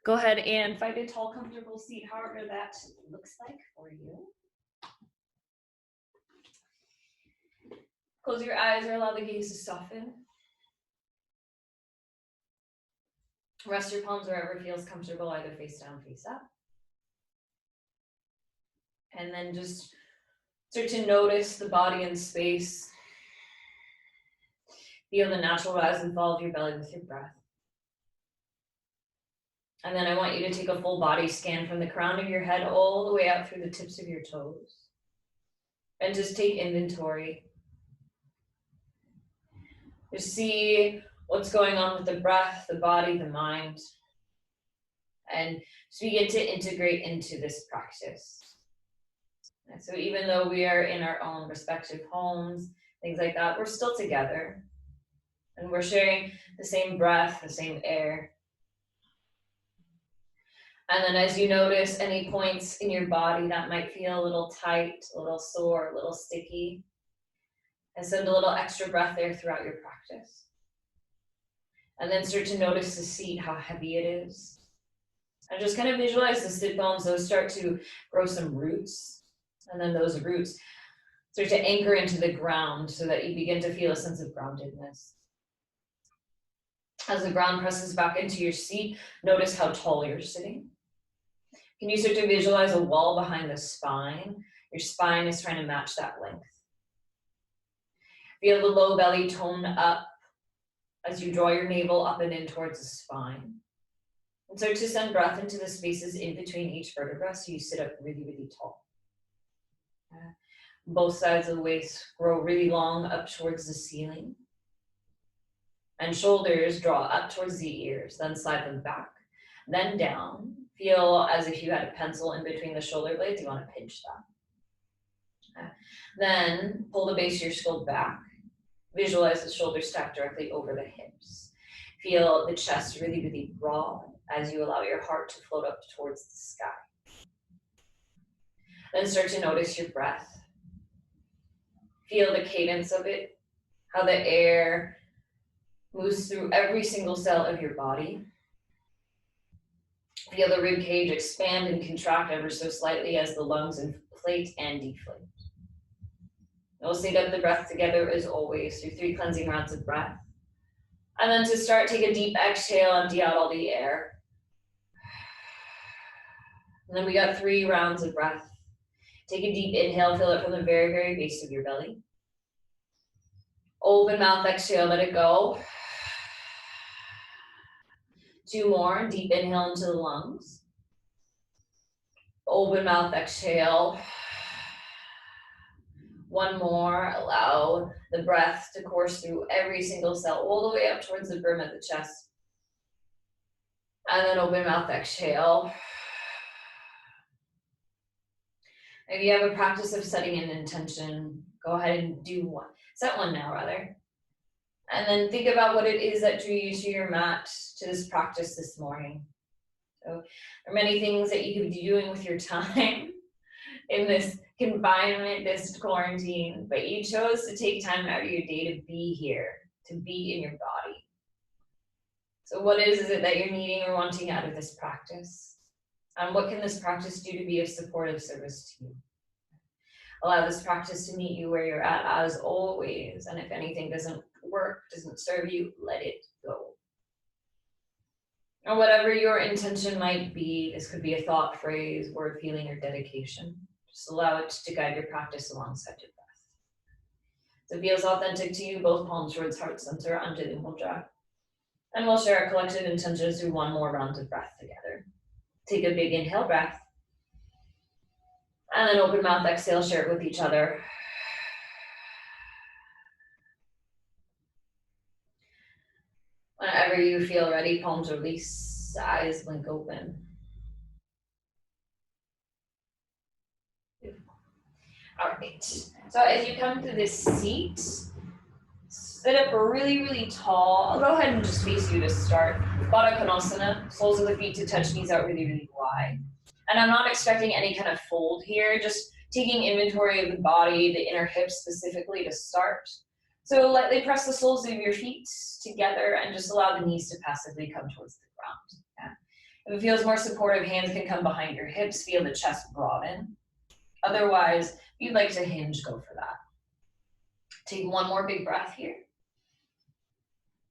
Go ahead and find a tall, comfortable seat, however that looks like for you. Close your eyes or allow the gaze to soften. Rest your palms wherever feels comfortable, either face down, face up. And then just start to notice the body and space. Feel the natural rise and fall of your belly with your breath. And then I want you to take a full body scan from the crown of your head all the way out through the tips of your toes. And just take inventory. Just see what's going on with the breath, the body, the mind. And just begin to integrate into this practice. And so even though we are in our own respective homes, things like that, we're still together. And we're sharing the same breath, the same air. And then as you notice any points in your body that might feel a little tight, a little sore, a little sticky, and send a little extra breath there throughout your practice. And then start to notice the seat, how heavy it is. And just kind of visualize the sit bones, those start to grow some roots. And then those roots start to anchor into the ground so that you begin to feel a sense of groundedness. As the ground presses back into your seat, notice how tall you're sitting. Can you start to visualize a wall behind the spine? Your spine is trying to match that length. Feel the low belly tone up as you draw your navel up and in towards the spine. And start to send breath into the spaces in between each vertebra so you sit up really, really tall. Both sides of the waist grow really long up towards the ceiling. And shoulders draw up towards the ears, then slide them back, then down. Feel as if you had a pencil in between the shoulder blades. You want to pinch that. Then pull the base of your skull back. Visualize the shoulders stacked directly over the hips. Feel the chest really, really broad as you allow your heart to float up towards the sky. Then start to notice your breath. Feel the cadence of it, how the air moves through every single cell of your body. Feel the rib cage expand and contract ever so slightly as the lungs inflate and deflate. We'll sync up the breath together as always through 3 cleansing rounds of breath. And then to start, take a deep exhale, empty out all the air. And then we got 3 rounds of breath. Take a deep inhale, fill it from the very, very base of your belly. Open mouth, exhale, let it go. 2 more, deep inhale into the lungs. Open mouth, exhale. 1 more, allow the breath to course through every single cell, all the way up towards the brim of the chest. And then open mouth, exhale. If you have a practice of setting an intention, go ahead and do one. Set one now, rather. And then think about what it is that drew you to your mat, to this practice this morning. So there are many things that you could be doing with your time in this confinement, this quarantine, but you chose to take time out of your day to be here, to be in your body. So what is it that you're needing or wanting out of this practice? And what can this practice do to be of supportive service to you? Allow this practice to meet you where you're at as always. And if anything doesn't work, doesn't serve you, let it go. Or whatever your intention might be, this could be a thought, phrase, word, feeling, or dedication. Just allow it to guide your practice alongside your breath. So it feels authentic to you, both palms towards heart center, Anjali Mudra. And we'll share our collective intentions through 1 more round of breath together. Take a big inhale breath. And then open mouth, exhale, share it with each other. Whenever you feel ready, palms release, eyes blink open. Beautiful. All right, so as you come to this seat, sit up really, really tall. I'll go ahead and just face you to start. Baddha Konasana, soles of the feet to touch knees out really, really wide. And I'm not expecting any kind of fold here, just taking inventory of the body, the inner hips specifically to start. So lightly press the soles of your feet together and just allow the knees to passively come towards the ground. Yeah. If it feels more supportive, hands can come behind your hips, feel the chest broaden. Otherwise, if you'd like to hinge, go for that. Take one more big breath here.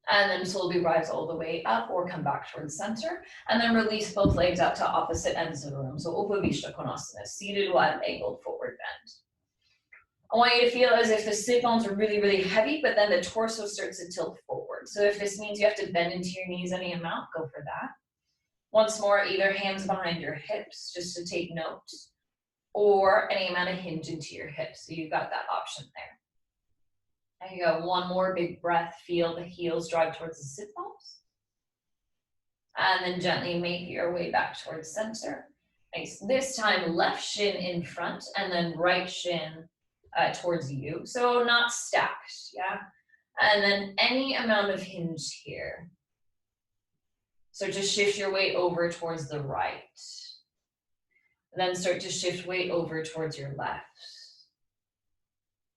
And then slowly rise all the way up or come back towards center. And then release both legs out to opposite ends of the room. So Upavishta Konasana, seated wide angled forward bend. I want you to feel as if the sit bones are really, really heavy, but then the torso starts to tilt forward. So if this means you have to bend into your knees any amount, go for that. Once more, either hands behind your hips, just to take note, or any amount of hinge into your hips. So you've got that option there. And you got one more big breath, feel the heels drive towards the sit bones. And then gently make your way back towards center. Nice. This time, left shin in front and then right shin towards you. So not stacked, yeah? And then any amount of hinge here. So just shift your weight over towards the right. Then start to shift weight over towards your left.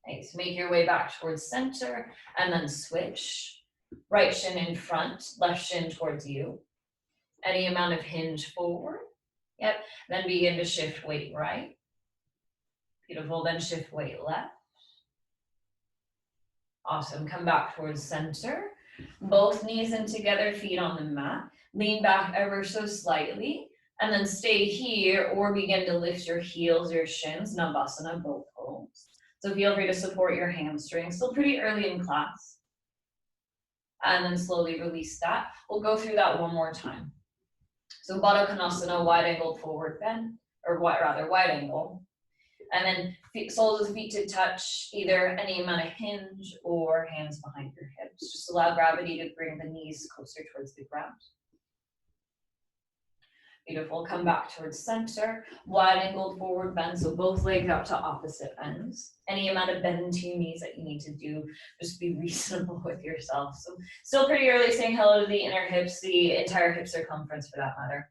Nice. Make your way back towards center and then switch. Right shin in front, left shin towards you. Any amount of hinge forward. Yep. Then begin to shift weight right. Beautiful. Then shift weight left. Awesome. Come back towards center. Both knees in together, feet on the mat. Lean back ever so slightly. And then stay here or begin to lift your heels, your shins, Navasana, both holds. So feel free to support your hamstrings. Still pretty early in class. And then slowly release that. We'll go through that one more time. So Baddha Konasana, wide angled forward bend, or wide angle. And then soles of the feet to touch either any amount of hinge or hands behind your hips. Just allow gravity to bring the knees closer towards the ground. Beautiful. Come back towards center. Wide angled forward bend, so both legs out to opposite ends. Any amount of bend into your knees that you need to do, just be reasonable with yourself. So still pretty early, saying hello to the inner hips, the entire hip circumference for that matter.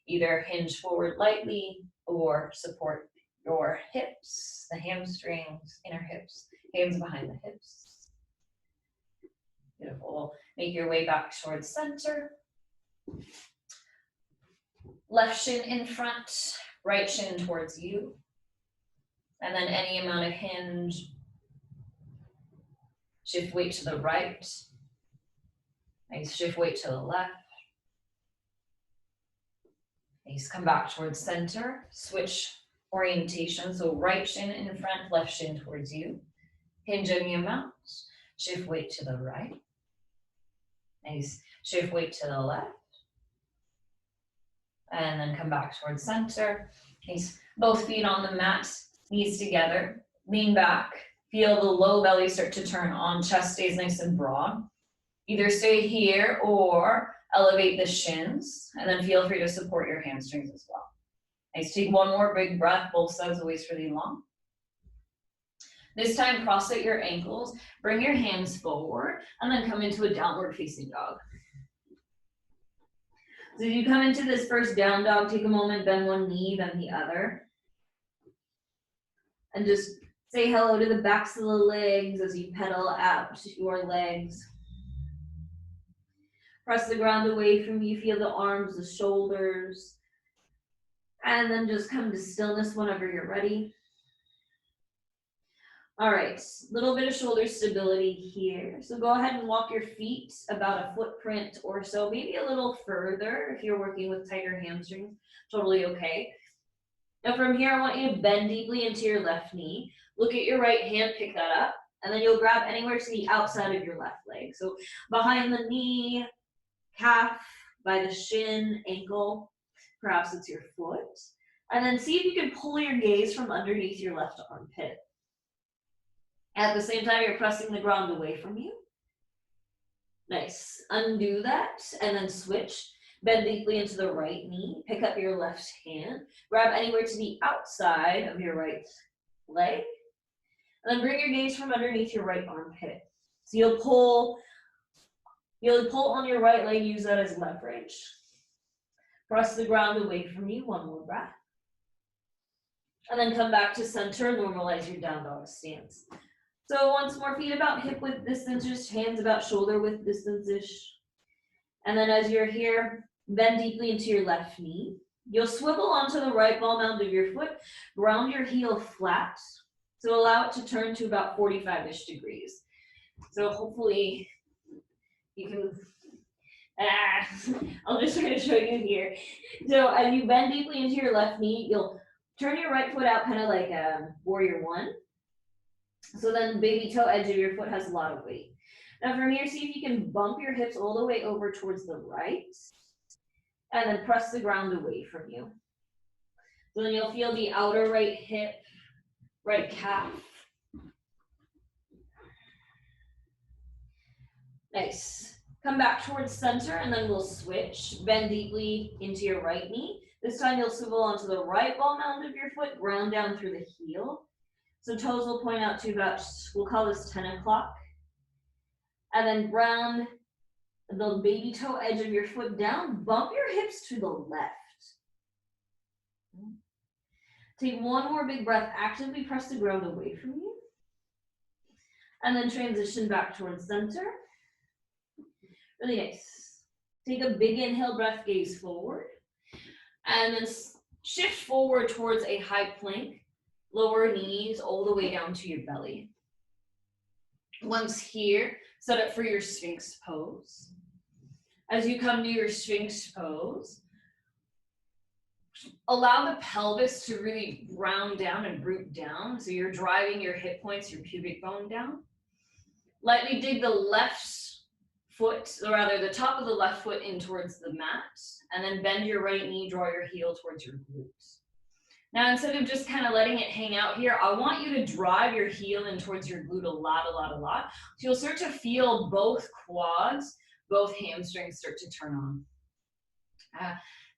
Either hinge forward lightly or support your hips, the hamstrings, inner hips, hands behind the hips. Beautiful. Make your way back towards center. Left shin in front, right shin towards you. And then any amount of hinge. Shift weight to the right. Nice. Shift weight to the left. Nice. Come back towards center. Switch orientation. So right shin in front, left shin towards you. Hinge any amount. Shift weight to the right. Nice. Shift weight to the left. And then come back towards center. Nice. Both feet on the mat, knees together. Lean back. Feel the low belly start to turn on. Chest stays nice and broad. Either stay here or elevate the shins. And then feel free to support your hamstrings as well. Nice. Take one more big breath. Both sides of the waist really long. This time, cross out your ankles. Bring your hands forward. And then come into a downward facing dog. So as you come into this first down dog, take a moment, bend one knee, then the other. And just say hello to the backs of the legs as you pedal out your legs. Press the ground away from you, feel the arms, the shoulders. And then just come to stillness whenever you're ready. All right, a little bit of shoulder stability here. So go ahead and walk your feet about a footprint or so, maybe a little further if you're working with tighter hamstrings, totally okay. Now from here, I want you to bend deeply into your left knee. Look at your right hand, pick that up, and then you'll grab anywhere to the outside of your left leg. So behind the knee, calf, by the shin, ankle, perhaps it's your foot. And then see if you can pull your gaze from underneath your left armpit. At the same time, you're pressing the ground away from you. Nice. Undo that and then switch. Bend deeply into the right knee. Pick up your left hand. Grab anywhere to the outside of your right leg. And then bring your gaze from underneath your right armpit. So you'll pull on your right leg, use that as leverage. Press the ground away from you. One more breath. And then come back to center and normalize your down dog stance. So once more, feet about hip width distance, just hands about shoulder width distance-ish. And then as you're here, Bend deeply into your left knee. You'll swivel onto the right ball mound of your foot, ground your heel flat. So allow it to turn to about 45-ish degrees. So hopefully you can, I'll just try to show you here. So as you bend deeply into your left knee, you'll turn your right foot out kind of like a warrior one. So then the baby toe edge of your foot has a lot of weight. Now from here, see if you can bump your hips all the way over towards the right, and then press the ground away from you. So then you'll feel the outer right hip, right calf. Nice. Come back towards center, and then we'll switch. Bend deeply into your right knee. This time you'll swivel onto the right ball mound of your foot, ground down through the heel. So toes will point out to about, we'll call this 10 o'clock. And then ground the baby toe edge of your foot down. Bump your hips to the left. Take one more big breath. Actively press the ground away from you. And then transition back towards center. Really nice. Take a big inhale, breath, gaze forward. And then shift forward towards a high plank. Lower knees all the way down to your belly. Once here, set up for your Sphinx pose. As you come to your Sphinx pose, allow the pelvis to really round down and root down. So you're driving your hip points, your pubic bone down. Lightly dig the left foot, or rather the top of the left foot in towards the mat, and then bend your right knee, draw your heel towards your glutes. Now, instead of just kind of letting it hang out here, I want you to drive your heel in towards your glute a lot. So you'll start to feel both quads, both hamstrings start to turn on.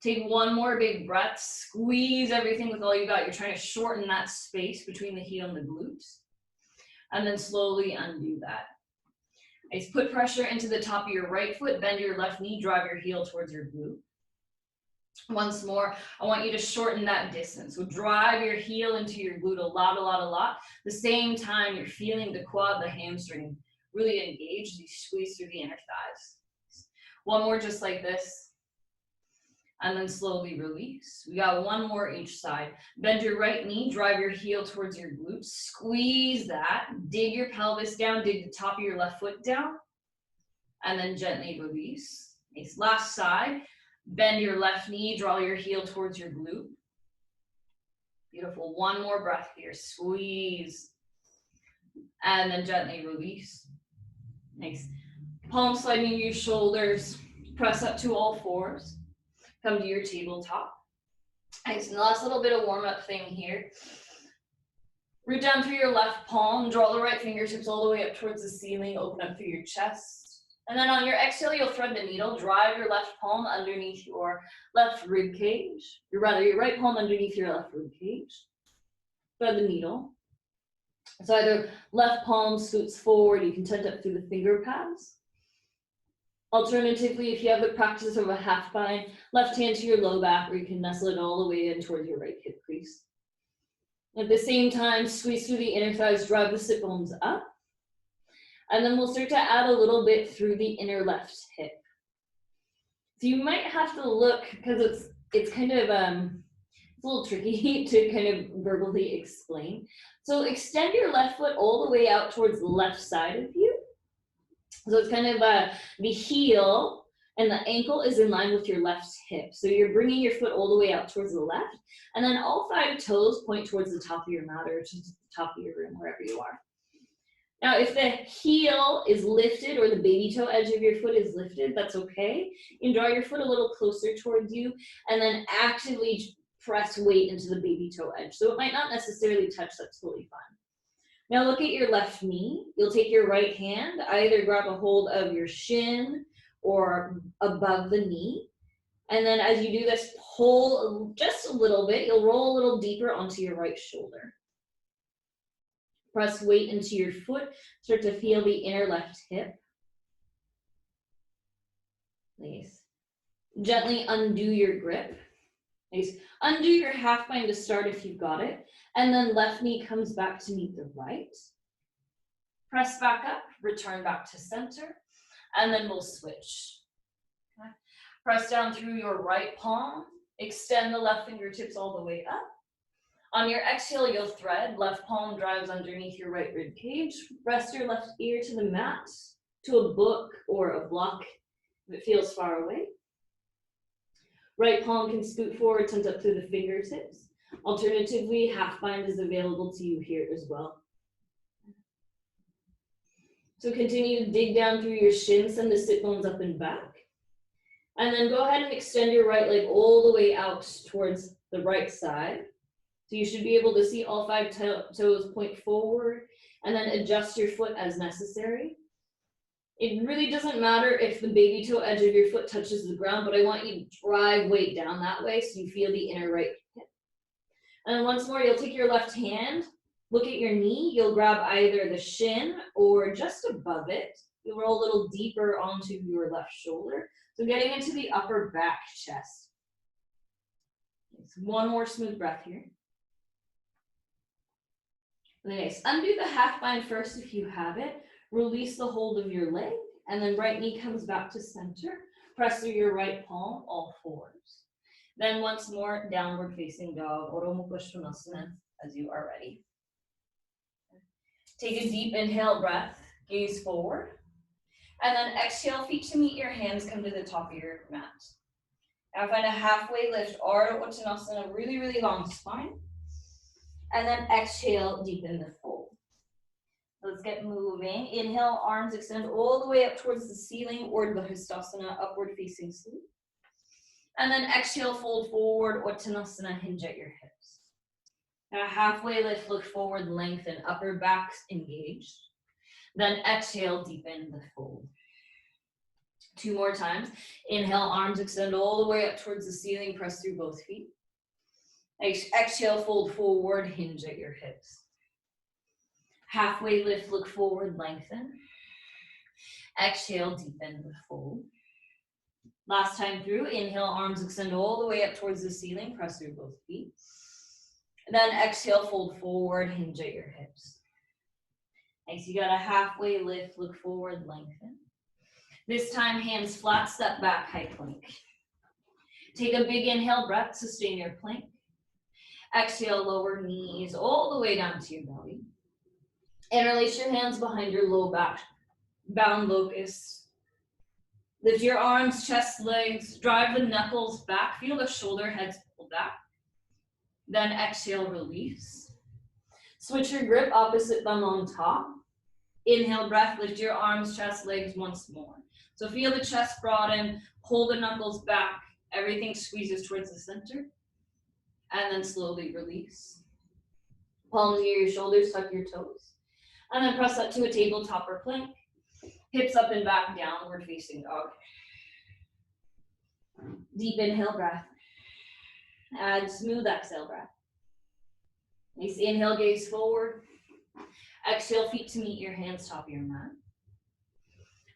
Take one more big breath, squeeze everything with all you got. You're trying to shorten that space between the heel and the glutes. And then slowly undo that. Nice. Put pressure into the top of your right foot, bend your left knee, drive your heel towards your glute. Once more, I want you to shorten that distance. So drive your heel into your glute a lot. The same time you're feeling the quad, the hamstring really engaged. You squeeze through the inner thighs. One more just like this. And then slowly release. We got one more each side. Bend your right knee, drive your heel towards your glutes. Squeeze that. Dig your pelvis down, dig the top of your left foot down. And then gently release. Nice. Last side. Bend your left knee, draw your heel towards your glute. Beautiful. One more breath here. Squeeze. And then gently release. Nice. Palm sliding your shoulders. Press up to all fours. Come to your tabletop. Nice. And the last little bit of warm-up thing here. Root down through your left palm. Draw the right fingertips all the way up towards the ceiling. Open up through your chest. And then on your exhale, you'll thread the needle. Drive your left palm underneath your left rib cage. Or rather, your right palm underneath your left rib cage. Thread the needle. So either left palm scoots forward. You can tent up through the finger pads. Alternatively, if you have the practice of a half bind, left hand to your low back, or you can nestle it all the way in towards your right hip crease. At the same time, squeeze through the inner thighs, drive the sit bones up. And then we'll start to add a little bit through the inner left hip. So you might have to look, because it's kind of, it's a little tricky to kind of verbally explain. So extend your left foot all the way out towards the left side of you. So it's kind of the heel and the ankle is in line with your left hip. So you're bringing your foot all the way out towards the left, and then all 5 toes point towards the top of your mat or to the top of your room, wherever you are. Now, if the heel is lifted or the baby toe edge of your foot is lifted, that's okay. You can draw your foot a little closer towards you and then actively press weight into the baby toe edge. So it might not necessarily touch, that's totally fine. Now look at your left knee. You'll take your right hand, either grab a hold of your shin or above the knee. And then as you do this, pull just a little bit. You'll roll a little deeper onto your right shoulder. Press weight into your foot. Start to feel the inner left hip. Nice. Gently undo your grip. Nice. Undo your half bind to start if you've got it. And then left knee comes back to meet the right. Press back up, return back to center, and then we'll switch. Okay. Press down through your right palm. Extend the left fingertips all the way up. On your exhale, you'll thread. Left palm drives underneath your right rib cage. Rest your left ear to the mat, to a book or a block if it feels far away. Right palm can scoot forward, tucked up through the fingertips. Alternatively, half bind is available to you here as well. So continue to dig down through your shins, send the sit bones up and back. And then go ahead and extend your right leg all the way out towards the right side. So you should be able to see all 5 toes point forward, and then adjust your foot as necessary. It really doesn't matter if the baby toe edge of your foot touches the ground, but I want you to drive weight down that way so you feel the inner right hip. And then once more, you'll take your left hand, look at your knee, you'll grab either the shin or just above it. You'll roll a little deeper onto your left shoulder. So getting into the upper back chest. So one more smooth breath here. Nice. Undo the half bind first if you have it. Release the hold of your leg, and then right knee comes back to center. Press through your right palm, all fours. Then once more, downward facing dog, Urdhva Mukha Svanasana, as you are ready. Take a deep inhale breath, gaze forward. And then exhale, feet to meet your hands, come to the top of your mat. Now find a halfway lift, Ardha Uttanasana, really, really long spine. And then exhale, deepen the fold. Let's get moving. Inhale, arms extend all the way up towards the ceiling, Urdhva Hastasana, upward facing sleep. And then exhale, fold forward, Uttanasana, hinge at your hips. Now halfway lift, look forward, lengthen, upper back engaged. Then exhale, deepen the fold. 2 more times. Inhale, arms extend all the way up towards the ceiling, press through both feet. Exhale, fold forward, hinge at your hips. Halfway lift, look forward, lengthen. Exhale, deepen the fold. Last time through, inhale, arms extend all the way up towards the ceiling, press through both feet. Then exhale, fold forward, hinge at your hips. Nice, you got a halfway lift, look forward, lengthen. This time, hands flat, step back, high plank. Take a big inhale breath, sustain your plank. Exhale, lower knees all the way down to your belly. Interlace your hands behind your low back, bound locust. Lift your arms, chest, legs, drive the knuckles back, feel the shoulder heads pull back. Then exhale, release. Switch your grip, opposite thumb on top. Inhale, breath, lift your arms, chest, legs once more. So feel the chest broaden, hold the knuckles back, everything squeezes towards the center. And then slowly release. Palms near your shoulders, tuck your toes. And then press up to a tabletop or plank. Hips up and back, downward facing dog. Deep inhale breath. Add smooth exhale breath. Nice inhale, gaze forward. Exhale, feet to meet your hands, top of your mat.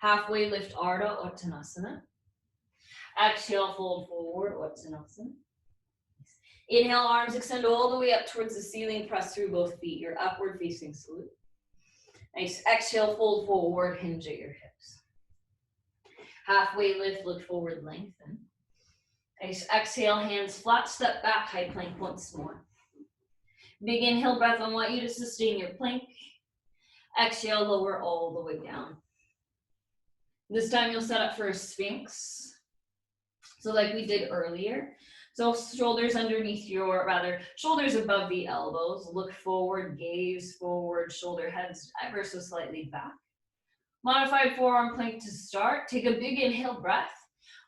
Halfway lift, Ardha Uttanasana. Exhale, fold forward, Uttanasana. Inhale, arms extend all the way up towards the ceiling, press through both feet, your upward facing salute. Nice, exhale, fold forward, hinge at your hips. Halfway lift, look forward, lengthen. Nice, exhale, hands flat, step back, high plank once more. Big inhale breath, I want you to sustain your plank. Exhale, lower all the way down. This time you'll set up for a sphinx. So like we did earlier. So shoulders underneath shoulders above the elbows. Look forward, gaze forward, shoulder heads ever so slightly back. Modified forearm plank to start. Take a big inhale breath.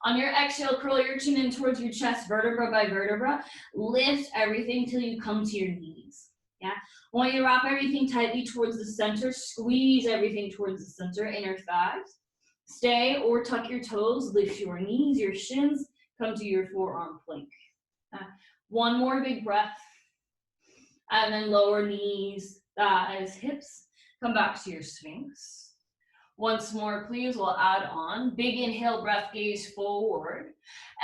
On your exhale, curl your chin in towards your chest, vertebra by vertebra. Lift everything till you come to your knees. Yeah. I want you to wrap everything tightly towards the center. Squeeze everything towards the center, inner thighs. Stay or tuck your toes. Lift your knees, your shins. Come to your forearm plank. One more big breath. And then lower knees, thighs, hips. Come back to your sphinx. Once more, please, we'll add on. Big inhale, breath, gaze forward.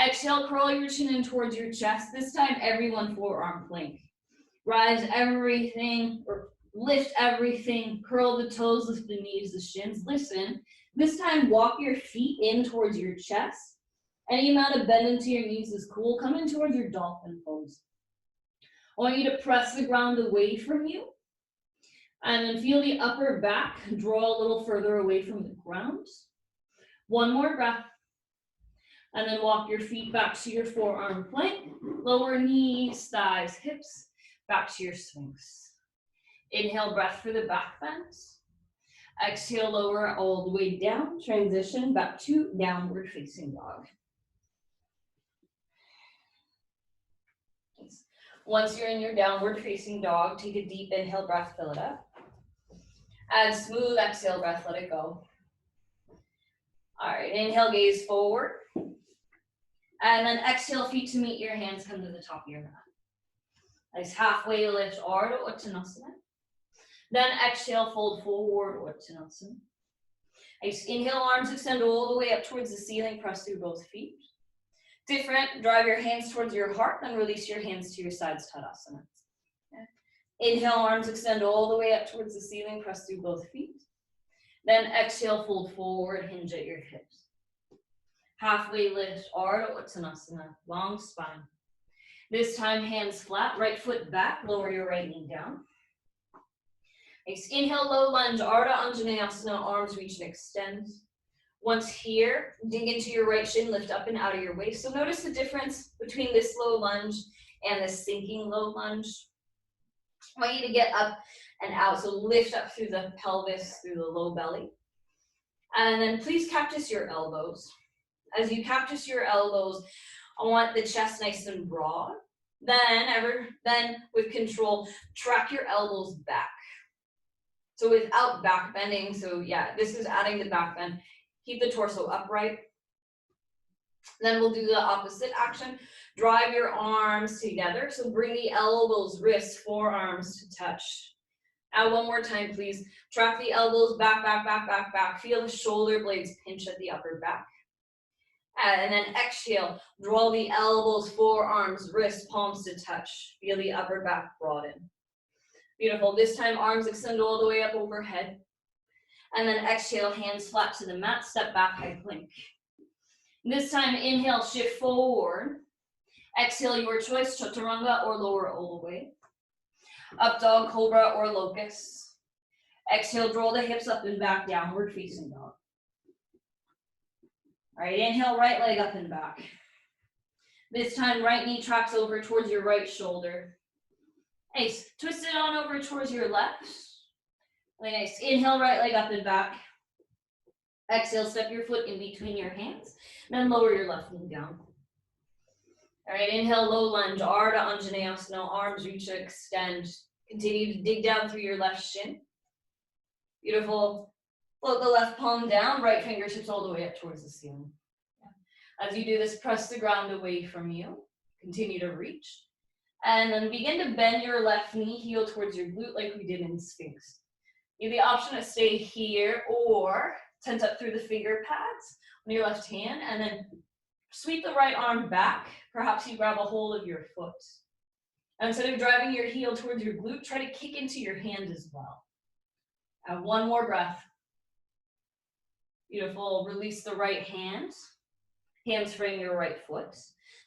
Exhale, curl your chin in towards your chest. This time, everyone forearm plank. Rise everything, or lift everything. Curl the toes, lift the knees, the shins. Listen, this time, walk your feet in towards your chest. Any amount of bend into your knees is cool. Come in towards your dolphin pose. I want you to press the ground away from you. And then feel the upper back draw a little further away from the ground. One more breath. And then walk your feet back to your forearm plank. Lower knees, thighs, hips, back to your swings. Inhale, breath for the back bend. Exhale, lower all the way down. Transition back to downward facing dog. Once you're in your downward facing dog, take a deep inhale breath, fill it up. And smooth exhale breath, let it go. All right, inhale, gaze forward. And then exhale, feet to meet your hands, come to the top of your mat. Nice halfway lift, Ardha Uttanasana. Then exhale, fold forward, Uttanasana. Nice, inhale, arms extend all the way up towards the ceiling, press through both feet. Different, drive your hands towards your heart, then release your hands to your sides, Tadasana. Inhale, arms extend all the way up towards the ceiling, press through both feet. Then exhale, fold forward, hinge at your hips. Halfway lift, Ardha Uttanasana, long spine. This time, hands flat, right foot back, lower your right knee down. Nice, inhale, low lunge, Ardha Anjaneyasana, arms reach and extend. Once here, dig into your right shin, lift up and out of your waist. So notice the difference between this low lunge and this sinking low lunge. I want you to get up and out, so lift up through the pelvis, through the low belly. And then please cactus your elbows. As you cactus your elbows, I want the chest nice and broad. Then with control, track your elbows back. So without back bending, so yeah, this is adding the back bend. Keep the torso upright. Then we'll do the opposite action. Drive your arms together. So bring the elbows, wrists, forearms to touch. Now one more time, please. Track the elbows back, back, back, back, back. Feel the shoulder blades pinch at the upper back. And then exhale. Draw the elbows, forearms, wrists, palms to touch. Feel the upper back broaden. Beautiful. This time, arms extend all the way up overhead. And then exhale, hands flat to the mat, step back, high plank. This time, inhale, shift forward. Exhale, your choice, chaturanga or lower all the way. Up dog, cobra, or locust. Exhale, draw the hips up and back, downward facing dog. All right, inhale, right leg up and back. This time, right knee tracks over towards your right shoulder. Nice, twist it on over towards your left. Really nice, inhale, right leg up and back. Exhale, step your foot in between your hands, then lower your left knee down. All right, inhale, low lunge, Ardha Anjaneyasana, arms reach and extend. Continue to dig down through your left shin. Beautiful. Float the left palm down, right fingertips all the way up towards the ceiling. As you do this, press the ground away from you. Continue to reach. And then begin to bend your left knee, heel towards your glute like we did in Sphinx. You have the option to stay here or tense up through the finger pads on your left hand and then sweep the right arm back. Perhaps you grab a hold of your foot. And instead of driving your heel towards your glute, try to kick into your hand as well. One more breath. Beautiful. Release the right hand. Hands frame your right foot.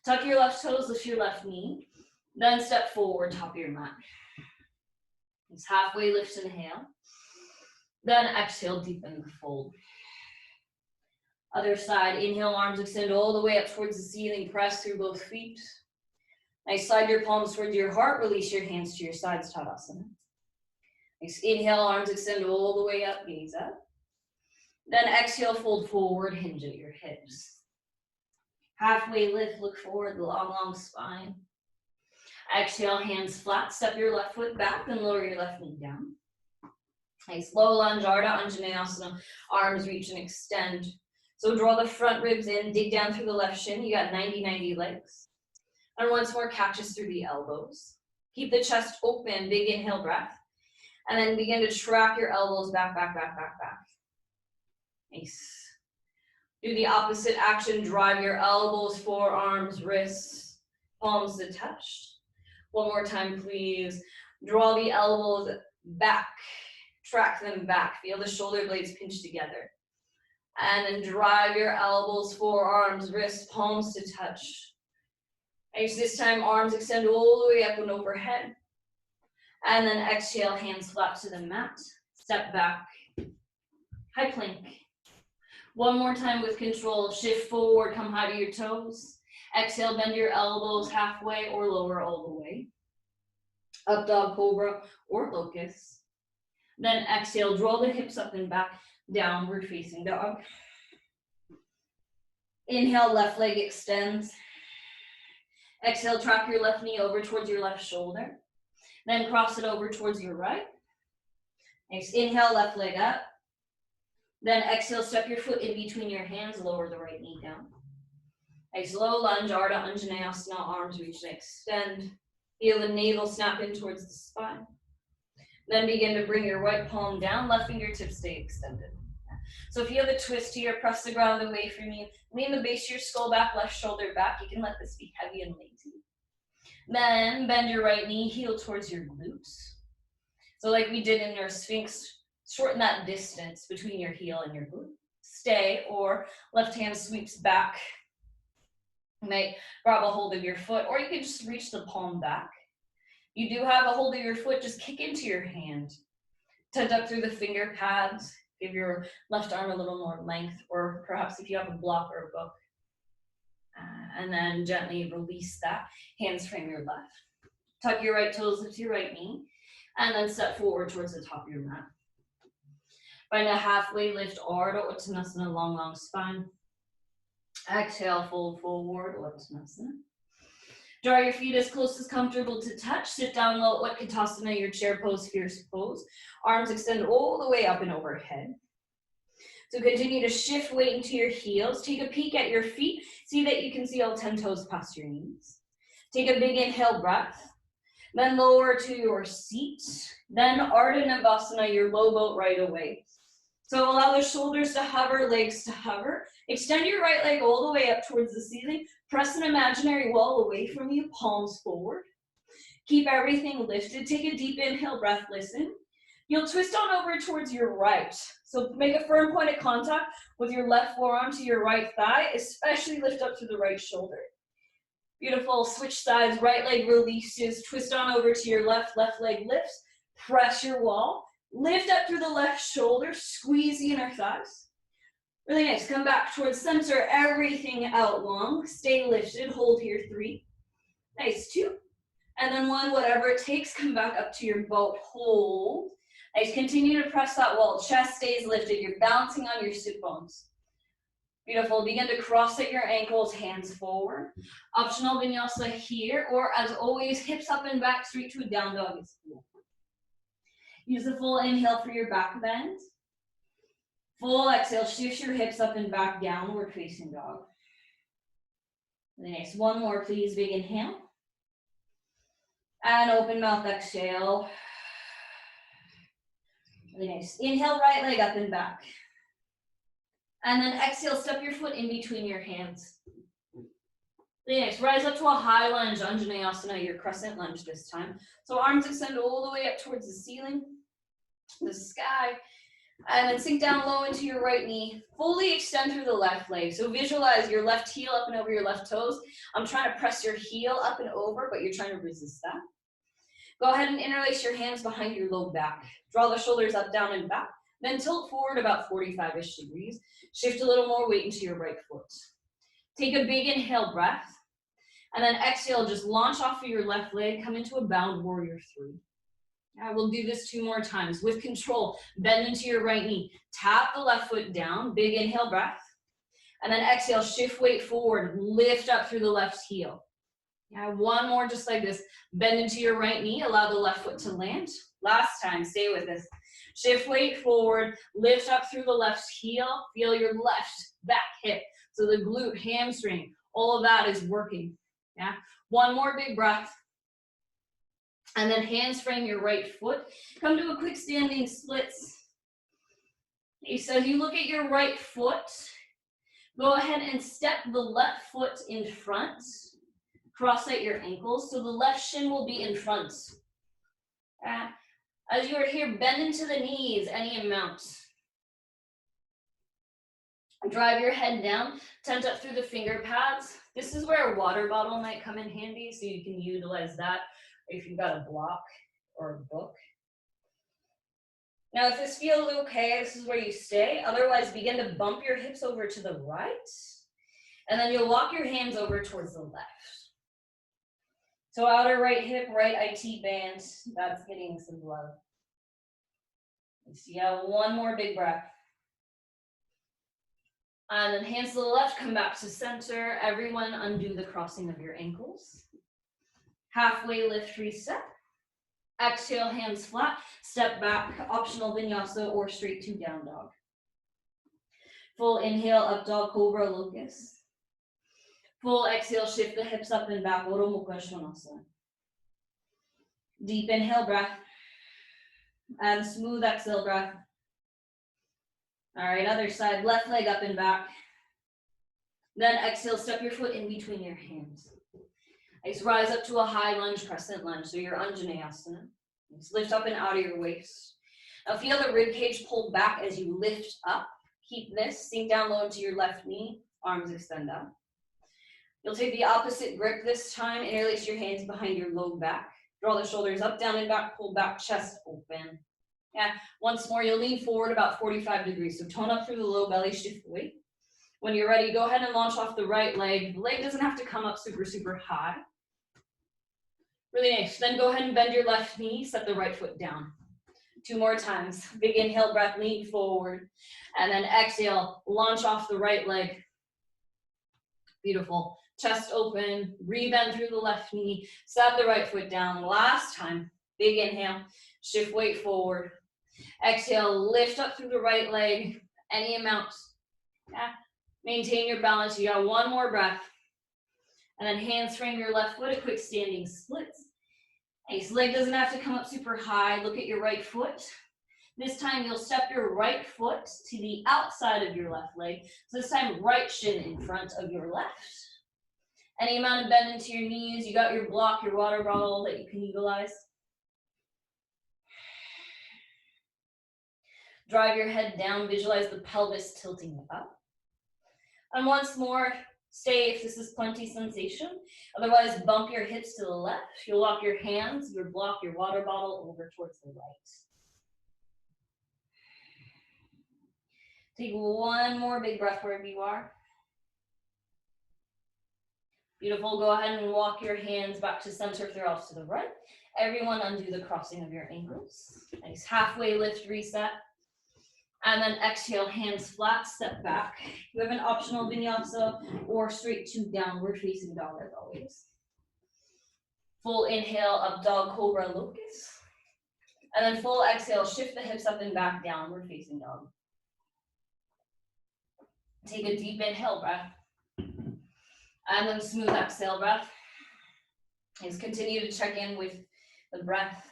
Tuck your left toes, lift your left knee. Then step forward, top of your mat. It's halfway lift, inhale. Then exhale, deepen the fold. Other side, inhale, arms extend all the way up towards the ceiling, press through both feet. Nice, slide your palms towards your heart, release your hands to your sides, Tadasana. Nice, inhale, arms extend all the way up, gaze up. Then exhale, fold forward, hinge at your hips. Halfway lift, look forward, long, long spine. Exhale, hands flat, step your left foot back, then lower your left knee down. Nice, low lunge, Ardha Anjaneyasana, arms reach and extend. So draw the front ribs in, dig down through the left shin, you got 90-90 legs. And once more, cactus through the elbows. Keep the chest open, big inhale breath. And then begin to track your elbows back, back, back, back, back. Nice. Do the opposite action, drive your elbows, forearms, wrists, palms to touch. One more time, please. Draw the elbows back, track them back. Feel the shoulder blades pinch together. And then drive your elbows, forearms, wrists, palms to touch. Nice, this time arms extend all the way up and overhead. And then exhale, hands flat to the mat. Step back, high plank. One more time with control, shift forward, come high to your toes. Exhale, bend your elbows halfway or lower all the way. Up dog, cobra, or locust. Then exhale, draw the hips up and back, downward facing dog. Inhale, left leg extends. Exhale, trap your left knee over towards your left shoulder. Then cross it over towards your right. Next, inhale, left leg up. Then exhale, step your foot in between your hands, lower the right knee down. Next, low lunge, Ardha Anjaneyasana, arms reach and extend. Feel the navel snap in towards the spine. Then begin to bring your right palm down, left fingertips stay extended. So if you have a twist here, press the ground away from you. Lean the base of your skull back, left shoulder back. You can let this be heavy and lazy. Then bend your right knee, heel towards your glutes. So like we did in your Sphinx, shorten that distance between your heel and your glute. Stay, or left hand sweeps back. You might grab a hold of your foot, or you can just reach the palm back. You do have a hold of your foot, just kick into your hand. Tuck up through the finger pads. Give your left arm a little more length, or perhaps if you have a block or a book. And then gently release that. Hands frame your left. Tuck your right toes into your right knee. And then step forward towards the top of your mat. Find a halfway lift, Ardha Uttanasana, long spine. Exhale, fold forward, Uttanasana. Draw your feet as close as comfortable to touch. Sit down low, Utkatasana, your chair pose, fierce pose. Arms extend all the way up and overhead. So continue to shift weight into your heels. Take a peek at your feet. See that you can see all 10 toes past your knees. Take a big inhale breath. Then lower to your seat. Then Ardha Navasana, your low boat right away. So allow the shoulders to hover, legs to hover. Extend your right leg all the way up towards the ceiling. Press an imaginary wall away from you, palms forward. Keep everything lifted. Take a deep inhale breath, listen. You'll twist on over towards your right. So make a firm point of contact with your left forearm to your right thigh, especially lift up to the right shoulder. Beautiful, switch sides, right leg releases, twist on over to your left leg lifts, press your wall, lift up through the left shoulder, squeeze the inner thighs. Really nice, come back towards center, everything out long, stay lifted, hold here, 3. Nice, 2. And then 1, whatever it takes, come back up to your boat, hold. Nice, continue to press that wall, chest stays lifted, you're bouncing on your sit bones. Beautiful, begin to cross at your ankles, hands forward. Optional vinyasa here, or as always, hips up and back, straight to a down dog is cool. Use the full inhale for your back bend. Full exhale, shift your hips up and back, downward facing dog. Really nice, 1 more please, big inhale. And open mouth, exhale. Really nice, inhale, right leg up and back. And then exhale, step your foot in between your hands. Really nice, rise up to a high lunge, Anjaneyasana, your crescent lunge this time. So arms extend all the way up towards the ceiling, the sky. And then sink down low into your right knee. Fully extend through the left leg. So visualize your left heel up and over your left toes. I'm trying to press your heel up and over, but you're trying to resist that. Go ahead and interlace your hands behind your low back. Draw the shoulders up, down, and back. Then tilt forward about 45-ish degrees. Shift a little more weight into your right foot. Take a big inhale breath. And then exhale, just launch off of your left leg. Come into a bound warrior 3. I will do this 2 more times with control. Bend into your right knee. Tap the left foot down. Big inhale breath. And then exhale, shift weight forward. Lift up through the left heel. 1 more just like this. Bend into your right knee. Allow the left foot to land. Last time, stay with this. Shift weight forward. Lift up through the left heel. Feel your left back hip. So the glute, hamstring, all of that is working. 1 more big breath. And then hands frame your right foot. Come to a quick standing splits. Okay, so as you look at your right foot, go ahead and step the left foot in front. Cross at your ankles, so the left shin will be in front. As you are here, bend into the knees any amount. Drive your head down, tent up through the finger pads. This is where a water bottle might come in handy, so you can utilize that if you've got a block or a book. Now, if this feels okay, this is where you stay. Otherwise, begin to bump your hips over to the right, and then you'll walk your hands over towards the left. So outer right hip, right IT band, that's getting some love. Let's see, one more big breath. And then hands to the left, come back to center. Everyone undo the crossing of your ankles. Halfway lift, reset. Exhale, hands flat, step back, optional vinyasa or straight to down dog. Full inhale, up dog, cobra, locust. Full exhale, shift the hips up and back, Urdhva Mukha Svanasana. Deep inhale, breath. And smooth exhale, breath. All right, other side, left leg up and back. Then exhale, step your foot in between your hands. Nice, rise up to a high lunge, crescent lunge, so your Anjaneyasana. Nice, lift up and out of your waist. Now feel the rib cage pull back as you lift up. Keep this, sink down low into your left knee, arms extend out. You'll take the opposite grip this time, interlace your hands behind your low back. Draw the shoulders up, down and back, pull back, chest open. Yeah, once more, you'll lean forward about 45 degrees. So tone up through the low belly, shift the weight. When you're ready, go ahead and launch off the right leg. The leg doesn't have to come up super, super high. Really nice. Then go ahead and bend your left knee, set the right foot down. 2 more times. Big inhale, breath, lean forward. And then exhale, launch off the right leg. Beautiful. Chest open, rebend through the left knee, set the right foot down. Last time. Big inhale, shift weight forward. Exhale, lift up through the right leg, any amount. Yeah. Maintain your balance. You got 1 more breath. And then hands frame your left foot, a quick standing splits. Nice, leg doesn't have to come up super high. Look at your right foot. This time you'll step your right foot to the outside of your left leg. So this time right shin in front of your left. Any amount of bend into your knees. You got your block, your water bottle that you can utilize. Drive your head down, visualize the pelvis tilting up. And once more, stay if this is plenty sensation. Otherwise, bump your hips to the left. You'll walk your hands, your block, your water bottle over towards the right. Take 1 more big breath wherever you are. Beautiful. Go ahead and walk your hands back to center if they're off to the right. Everyone undo the crossing of your ankles. Nice. Halfway lift, reset. And then exhale, hands flat, step back. You have an optional vinyasa or straight to downward facing dog as always. Full inhale, up dog, cobra, locust. And then full exhale, shift the hips up and back, downward facing dog. Take a deep inhale breath. And then smooth exhale breath. Just continue to check in with the breath.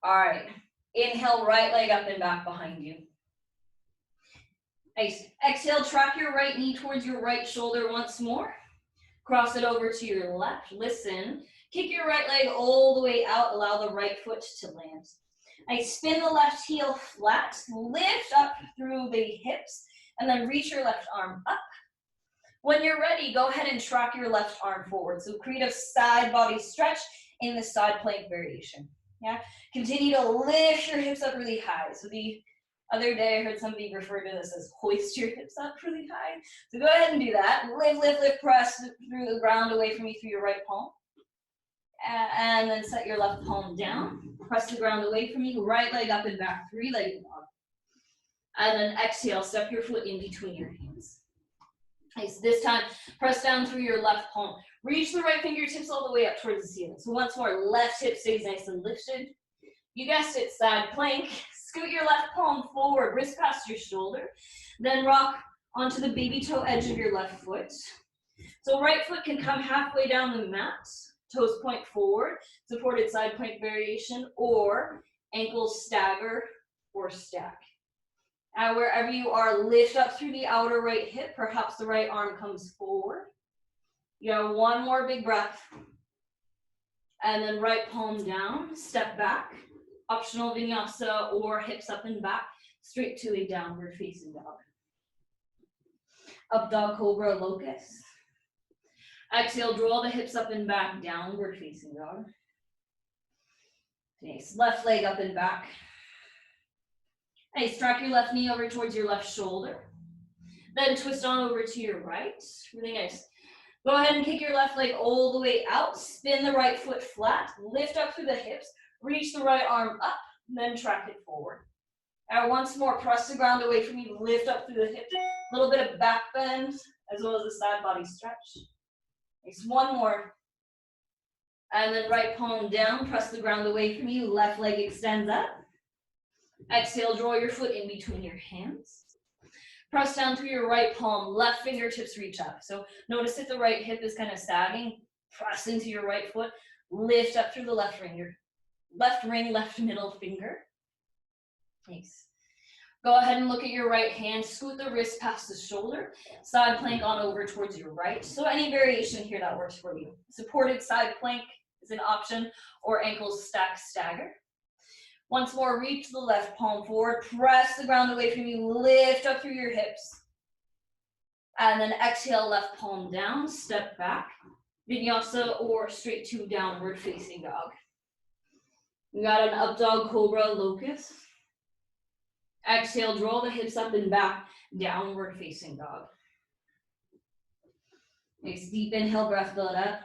All right. Inhale, right leg up and back behind you. Nice. Exhale, track your right knee towards your right shoulder once more. Cross it over to your left. Listen. Kick your right leg all the way out. Allow the right foot to land. Nice. Spin the left heel flat. Lift up through the hips. And then reach your left arm up. When you're ready, go ahead and track your left arm forward. So create a side body stretch in the side plank variation. Yeah, continue to lift your hips up really high. So the other day I heard somebody refer to this as hoist your hips up really high. So go ahead and do that. Lift, lift, lift, press through the ground away from you through your right palm. And then set your left palm down. Press the ground away from you. Right leg up and back, 3-legged dog. And then exhale, step your foot in between your hands. Nice. This time, press down through your left palm. Reach the right fingertips all the way up towards the ceiling. So once more, left hip stays nice and lifted. You guessed it, side plank. Scoot your left palm forward, wrist past your shoulder. Then rock onto the baby toe edge of your left foot. So right foot can come halfway down the mat. Toes point forward, supported side plank variation, or ankles stagger or stack. Wherever you are, lift up through the outer right hip. Perhaps the right arm comes forward. You have 1 more big breath. And then right palm down, step back. Optional vinyasa or hips up and back. straight to a downward facing dog. Up dog cobra locust. Exhale, draw the hips up and back, downward facing dog. Nice, left leg up and back. Nice, drop your left knee over towards your left shoulder. Then twist on over to your right, really nice. Go ahead and kick your left leg all the way out, spin the right foot flat, lift up through the hips, reach the right arm up, then track it forward. And once more, press the ground away from you, lift up through the hips, a little bit of back bend, as well as a side body stretch. Nice, one more. And then right palm down, press the ground away from you, left leg extends up. Exhale, draw your foot in between your hands. Press down through your right palm, left fingertips reach up. So notice if the right hip is kind of sagging, press into your right foot, lift up through the left finger. Left ring, left middle finger. Nice. Go ahead and look at your right hand, scoot the wrist past the shoulder, side plank on over towards your right. So any variation here that works for you. Supported side plank is an option, or ankles stack stagger. Once more, reach the left palm forward, press the ground away from you, lift up through your hips. And then exhale, left palm down, step back, vinyasa or straight to downward facing dog. We got an up dog cobra locust. Exhale, draw the hips up and back, downward facing dog. Nice deep inhale, breath, fill it up.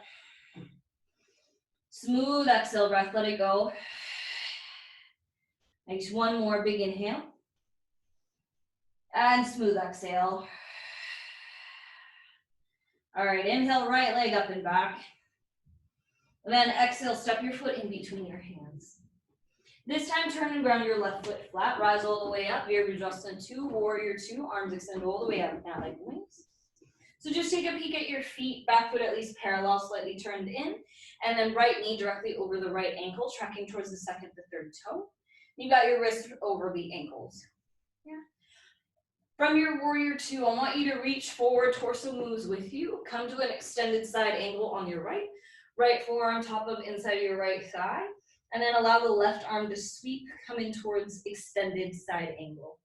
Smooth exhale, breath, let it go. Nice, one more big inhale. And smooth exhale. All right, inhale, right leg up and back. And then exhale, step your foot in between your hands. This time, turn and ground your left foot flat, rise all the way up, Virabhadrasana 2, Warrior 2, arms extend all the way up, now like wings. So just take a peek at your feet, back foot at least parallel, slightly turned in, and then right knee directly over the right ankle, tracking towards the second to third toe. You got your wrist over the ankles. Yeah. From your Warrior 2, I want you to reach forward, torso moves with you, come to an extended side angle on your right forearm top of inside of your right thigh, and then allow the left arm to sweep, coming towards extended side angle.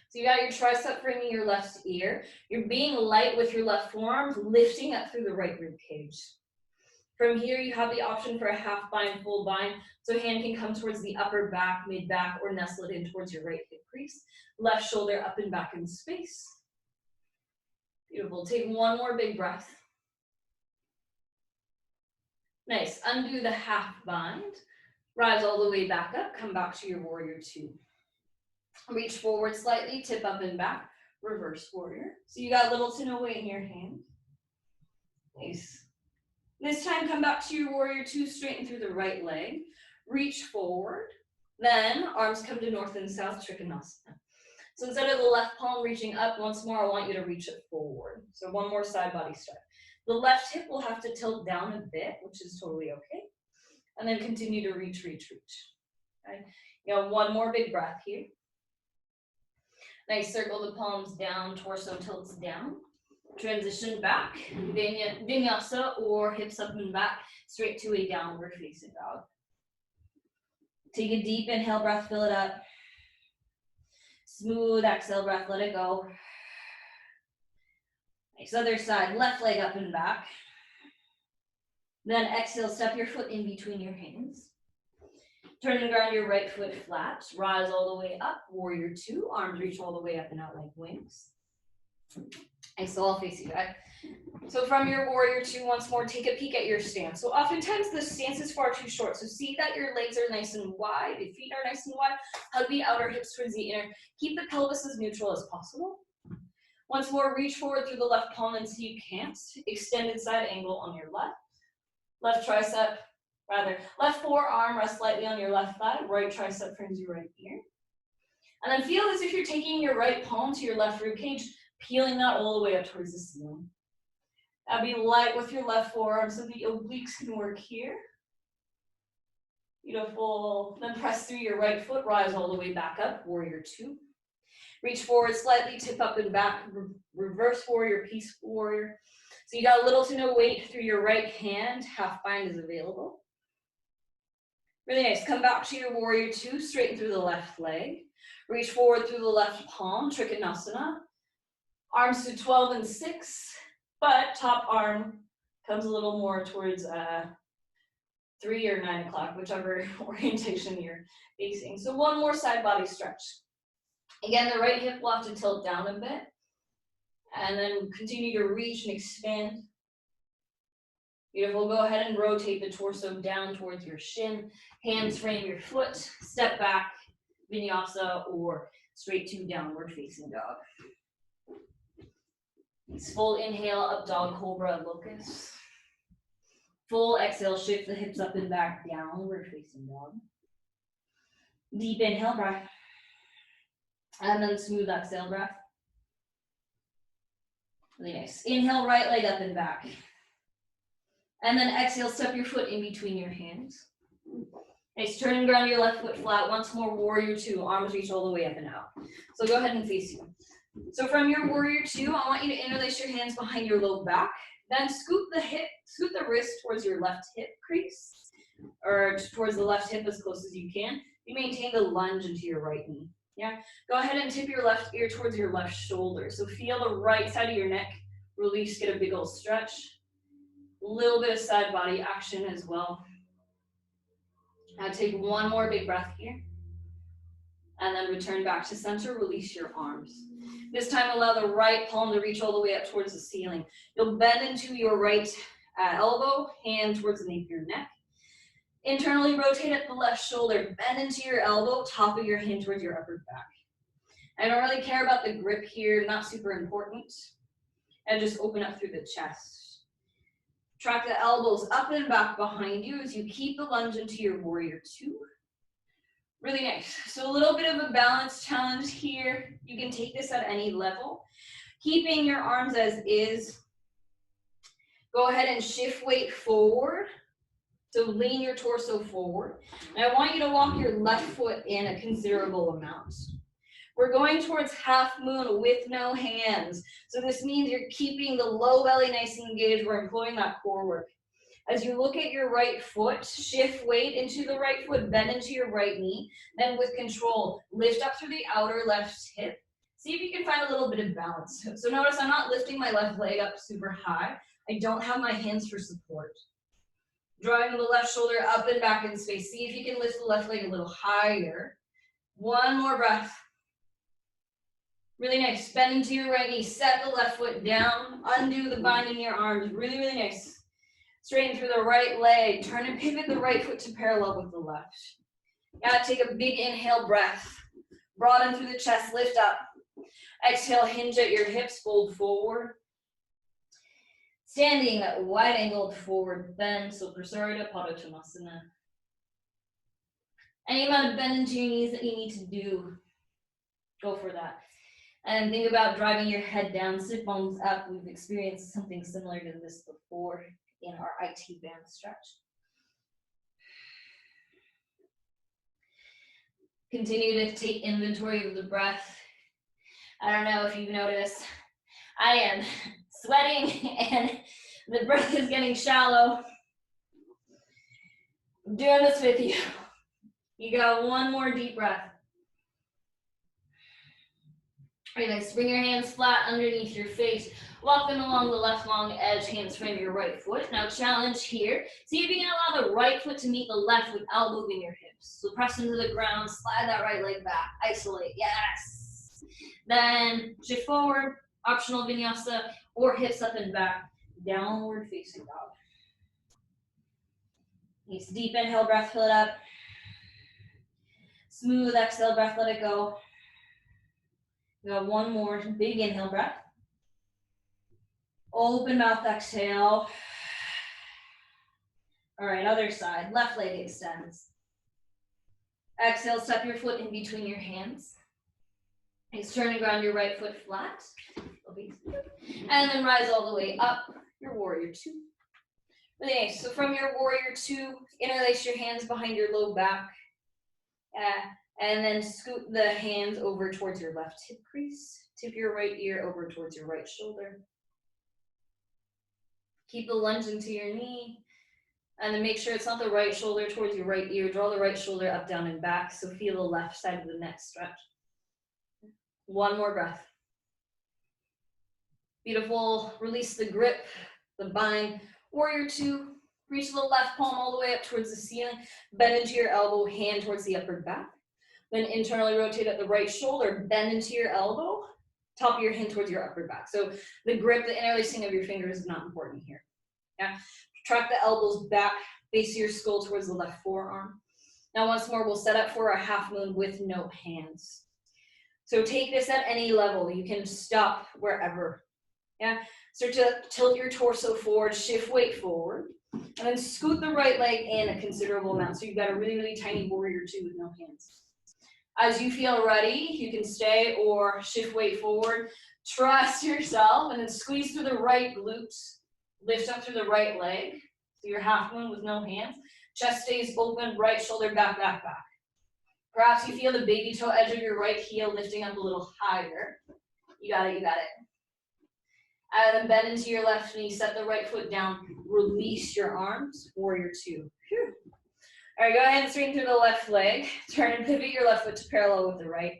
So you got your tricep framing your left ear. You're being light with your left forearm, lifting up through the right rib cage. From here, you have the option for a half bind, full bind. So hand can come towards the upper back, mid back, or nestle it in towards your right hip crease. Left shoulder up and back in space. Beautiful. Take one more big breath. Nice. Undo the half bind. Rise all the way back up. Come back to your Warrior 2. Reach forward slightly, tip up and back. Reverse warrior. So you got little to no weight in your hand. Nice. This time, come back to your Warrior 2, straighten through the right leg. Reach forward. Then arms come to north and south, Trikonasana. So instead of the left palm reaching up, once more, I want you to reach it forward. So one more side body stretch. The left hip will have to tilt down a bit, which is totally okay. And then continue to reach, reach, reach. Okay? You got one more big breath here. Nice, circle the palms down, torso tilts down. Transition back, vinyasa or hips up and back, straight to a downward facing dog. Take a deep inhale, breath, fill it up. Smooth exhale, breath, let it go. Nice, other side, left leg up and back. Then exhale, step your foot in between your hands. Turn and ground your right foot flat. Rise all the way up, Warrior 2. Arms reach all the way up and out like wings. Exhale, I'll face you back. So from your Warrior 2, once more, take a peek at your stance. So oftentimes the stance is far too short. So see that your legs are nice and wide, your feet are nice and wide. Hug the outer hips towards the inner. Keep the pelvis as neutral as possible. Once more, reach forward through the left palm until you can't. Extended side angle on your left. Left tricep, left forearm rests lightly on your left thigh. Right tricep frames your right ear. And then feel as if you're taking your right palm to your left rib cage, peeling that all the way up towards the ceiling. Now be light with your left forearm so the obliques can work here. Beautiful. Then press through your right foot, rise all the way back up, Warrior 2. Reach forward slightly, tip up and back, reverse warrior, peaceful warrior. So you got little to no weight through your right hand, half bind is available. Really nice, come back to your Warrior 2, straighten through the left leg. Reach forward through the left palm, Trikonasana. Arms to 12 and 6, but top arm comes a little more towards 3 or 9 o'clock, whichever orientation you're facing. So one more side body stretch. Again, the right hip will have to tilt down a bit. And then continue to reach and expand. Beautiful. Go ahead and rotate the torso down towards your shin. Hands frame your foot. Step back, vinyasa, or straight to downward facing dog. Nice. Full inhale, up dog, cobra, locust. Full exhale, shift the hips up and back, downward facing dog. Deep inhale, breath. And then smooth exhale, breath. Really nice. Inhale, right leg up and back. And then exhale, step your foot in between your hands. Nice. Turn and ground your left foot flat. Once more, warrior two. Arms reach all the way up and out. So go ahead and face you. So from your warrior two, I want you to interlace your hands behind your low back. Then scoot the wrist towards your left hip crease, or towards the left hip as close as you can. You maintain the lunge into your right knee. Yeah. Go ahead and tip your left ear towards your left shoulder. So feel the right side of your neck release, get a big old stretch. A little bit of side body action as well. Now take one more big breath here. And then return back to center, release your arms. This time allow the right palm to reach all the way up towards the ceiling. You'll bend into your right elbow, hand towards the nape of your neck. Internally rotate at the left shoulder, bend into your elbow, top of your hand towards your upper back. I don't really care about the grip here, not super important. And just open up through the chest. Track the elbows up and back behind you as you keep the lunge into your warrior two. Really nice. So a little bit of a balance challenge here. You can take this at any level. Keeping your arms as is. Go ahead and shift weight forward. So lean your torso forward. And I want you to walk your left foot in a considerable amount. We're going towards half moon with no hands. So this means you're keeping the low belly nice and engaged. We're employing that core work. As you look at your right foot, shift weight into the right foot, bend into your right knee. Then with control, lift up through the outer left hip. See if you can find a little bit of balance. So notice I'm not lifting my left leg up super high. I don't have my hands for support. Drawing the left shoulder up and back in space. See if you can lift the left leg a little higher. One more breath. Really nice. Bend into your right knee. Set the left foot down. Undo the bind in your arms. Really, really nice. Straighten through the right leg. Turn and pivot the right foot to parallel with the left. Yeah, take a big inhale breath. Broaden through the chest. Lift up. Exhale, hinge at your hips. Fold forward. Standing that wide angled forward bend. So Prasarita Padottanasana. Any amount of bend into your knees that you need to do, go for that. And think about driving your head down, sit bones up. We've experienced something similar to this before in our IT band stretch. Continue to take inventory of the breath. I don't know if you've noticed, I am sweating and the breath is getting shallow. I'm doing this with you. You got one more deep breath. All right, nice. Bring your hands flat underneath your face. Walk them along the left long edge, hands frame your right foot. Now challenge here. See if you can allow the right foot to meet the left without moving your hips. So press into the ground, slide that right leg back, isolate, yes. Then shift forward, optional vinyasa, or hips up and back, downward facing dog. Nice, deep inhale, breath, fill it up. Smooth exhale, breath, let it go. We got one more big inhale breath. Open mouth exhale. All right, other side. Left leg extends. Exhale, step your foot in between your hands. Nice, turn and ground your right foot flat. And then rise all the way up, your warrior two. Really nice. So from your warrior two, interlace your hands behind your low back. And then scoot the hands over towards your left hip crease. Tip your right ear over towards your right shoulder. Keep the lunge into your knee. And then make sure it's not the right shoulder towards your right ear. Draw the right shoulder up, down, and back. So feel the left side of the neck stretch. One more breath. Beautiful. Release the grip, the bind. Warrior two. Reach the left palm all the way up towards the ceiling. Bend into your elbow, hand towards the upper back. Then internally rotate at the right shoulder. Bend into your elbow. Top of your hand towards your upper back. So the grip, the interlacing of your fingers is not important here. Yeah. Track the elbows back, base of your skull towards the left forearm. Now once more, we'll set up for a half moon with no hands. So take this at any level. You can stop wherever. Yeah. Start to tilt your torso forward, shift weight forward, and then scoot the right leg in a considerable amount. So you've got a really, really tiny warrior two with no hands. As you feel ready, you can stay or shift weight forward. Trust yourself and then squeeze through the right glutes. Lift up through the right leg. So your half moon with no hands. Chest stays open, right shoulder back, back, back. Perhaps you feel the baby toe edge of your right heel lifting up a little higher. You got it, you got it. And then bend into your left knee, set the right foot down, release your arms, warrior two. Whew. All right, go ahead and straighten through the left leg. Turn and pivot your left foot to parallel with the right.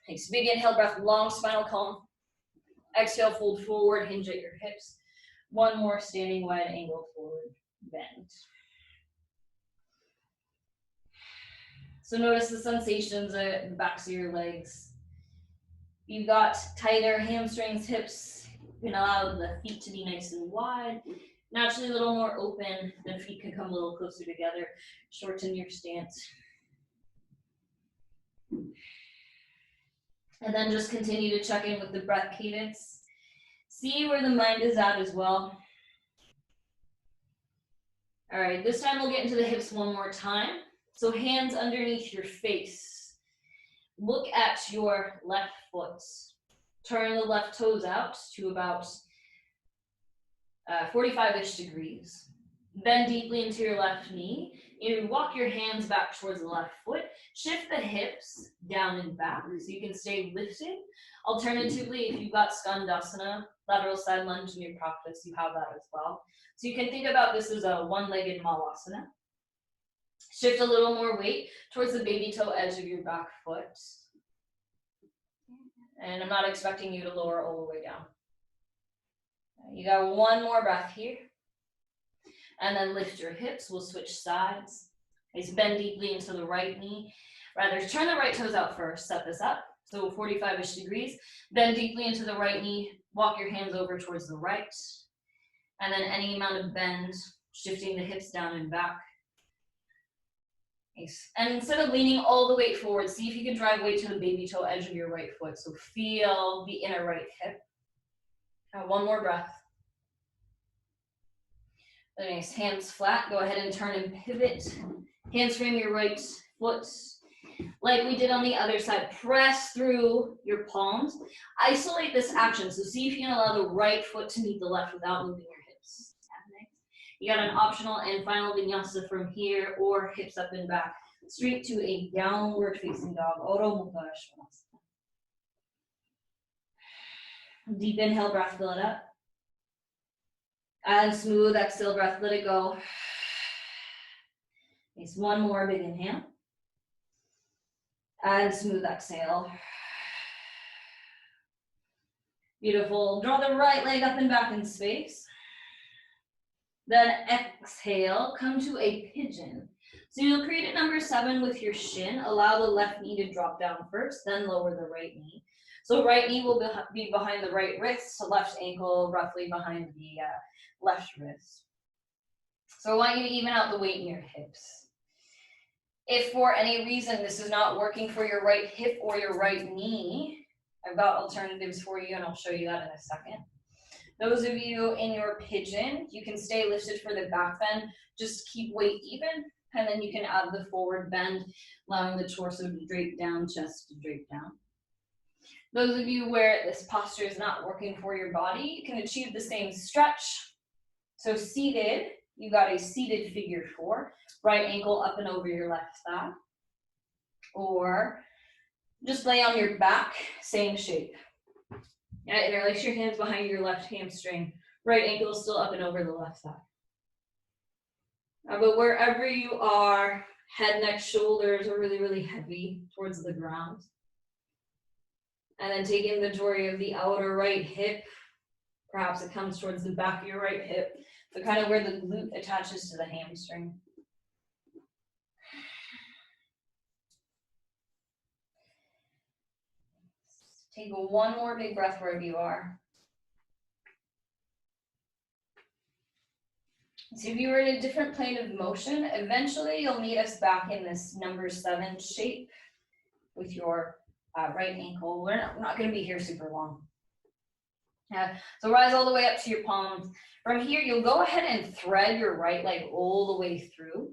Nice, big inhale breath, long spinal column. Exhale, fold forward, hinge at your hips. One more, standing wide angle forward, bend. So notice the sensations at the backs of your legs. You've got tighter hamstrings, hips. You can allow the feet to be nice and wide. Naturally a little more open, the feet can come a little closer together. Shorten your stance. And then just continue to check in with the breath cadence. See where the mind is at as well. All right, this time we'll get into the hips one more time. So hands underneath your face. Look at your left foot. Turn the left toes out to about 45-ish degrees. Bend deeply into your left knee. You walk your hands back towards the left foot. Shift the hips down and back so you can stay lifted. Alternatively, if you've got Skandasana, lateral side lunge in your practice, you have that as well. So you can think about this as a one-legged Malasana. Shift a little more weight towards the baby toe edge of your back foot. And I'm not expecting you to lower all the way down. You got one more breath here. And then lift your hips. We'll switch sides. Nice, bend deeply into the right knee. Rather, turn the right toes out first. Set this up. So 45-ish degrees. Bend deeply into the right knee. Walk your hands over towards the right. And then any amount of bend, shifting the hips down and back. Nice. And instead of leaning all the way forward, see if you can drive weight to the baby toe edge of your right foot. So feel the inner right hip. Now one more breath. Nice, hands flat. Go ahead and turn and pivot. Hands frame your right foot. Like we did on the other side, press through your palms. Isolate this action. So see if you can allow the right foot to meet the left without moving your hips. You got an optional and final vinyasa from here, or hips up and back, straight to a downward facing dog. Deep inhale, breath, fill it up. And smooth exhale, breath, let it go. Nice, one more big inhale. And smooth exhale. Beautiful. Draw the right leg up and back in space. Then exhale, come to a pigeon. So you'll create a number 7 with your shin. Allow the left knee to drop down first, then lower the right knee. So right knee will be behind the right wrist, so left ankle roughly behind the left wrist. So I want you to even out the weight in your hips. If for any reason this is not working for your right hip or your right knee, I've got alternatives for you and I'll show you that in a second. Those of you in your pigeon, you can stay lifted for the back bend. Just keep weight even, and then you can add the forward bend, allowing the torso to drape down, chest to drape down. Those of you where this posture is not working for your body, you can achieve the same stretch. So seated, you got a seated figure 4, right ankle up and over your left thigh. Or just lay on your back, same shape. Interlace your hands behind your left hamstring. Right ankle is still up and over the left thigh. But wherever you are, head, neck, shoulders are really, really heavy towards the ground. And then take inventory of the outer right hip. Perhaps it comes towards the back of your right hip. So kind of where the glute attaches to the hamstring. Take one more big breath wherever you are. So if you were in a different plane of motion, eventually you'll meet us back in this number 7 shape with your right ankle. We're not going to be here super long. So rise all the way up to your palms. From here, you'll go ahead and thread your right leg all the way through.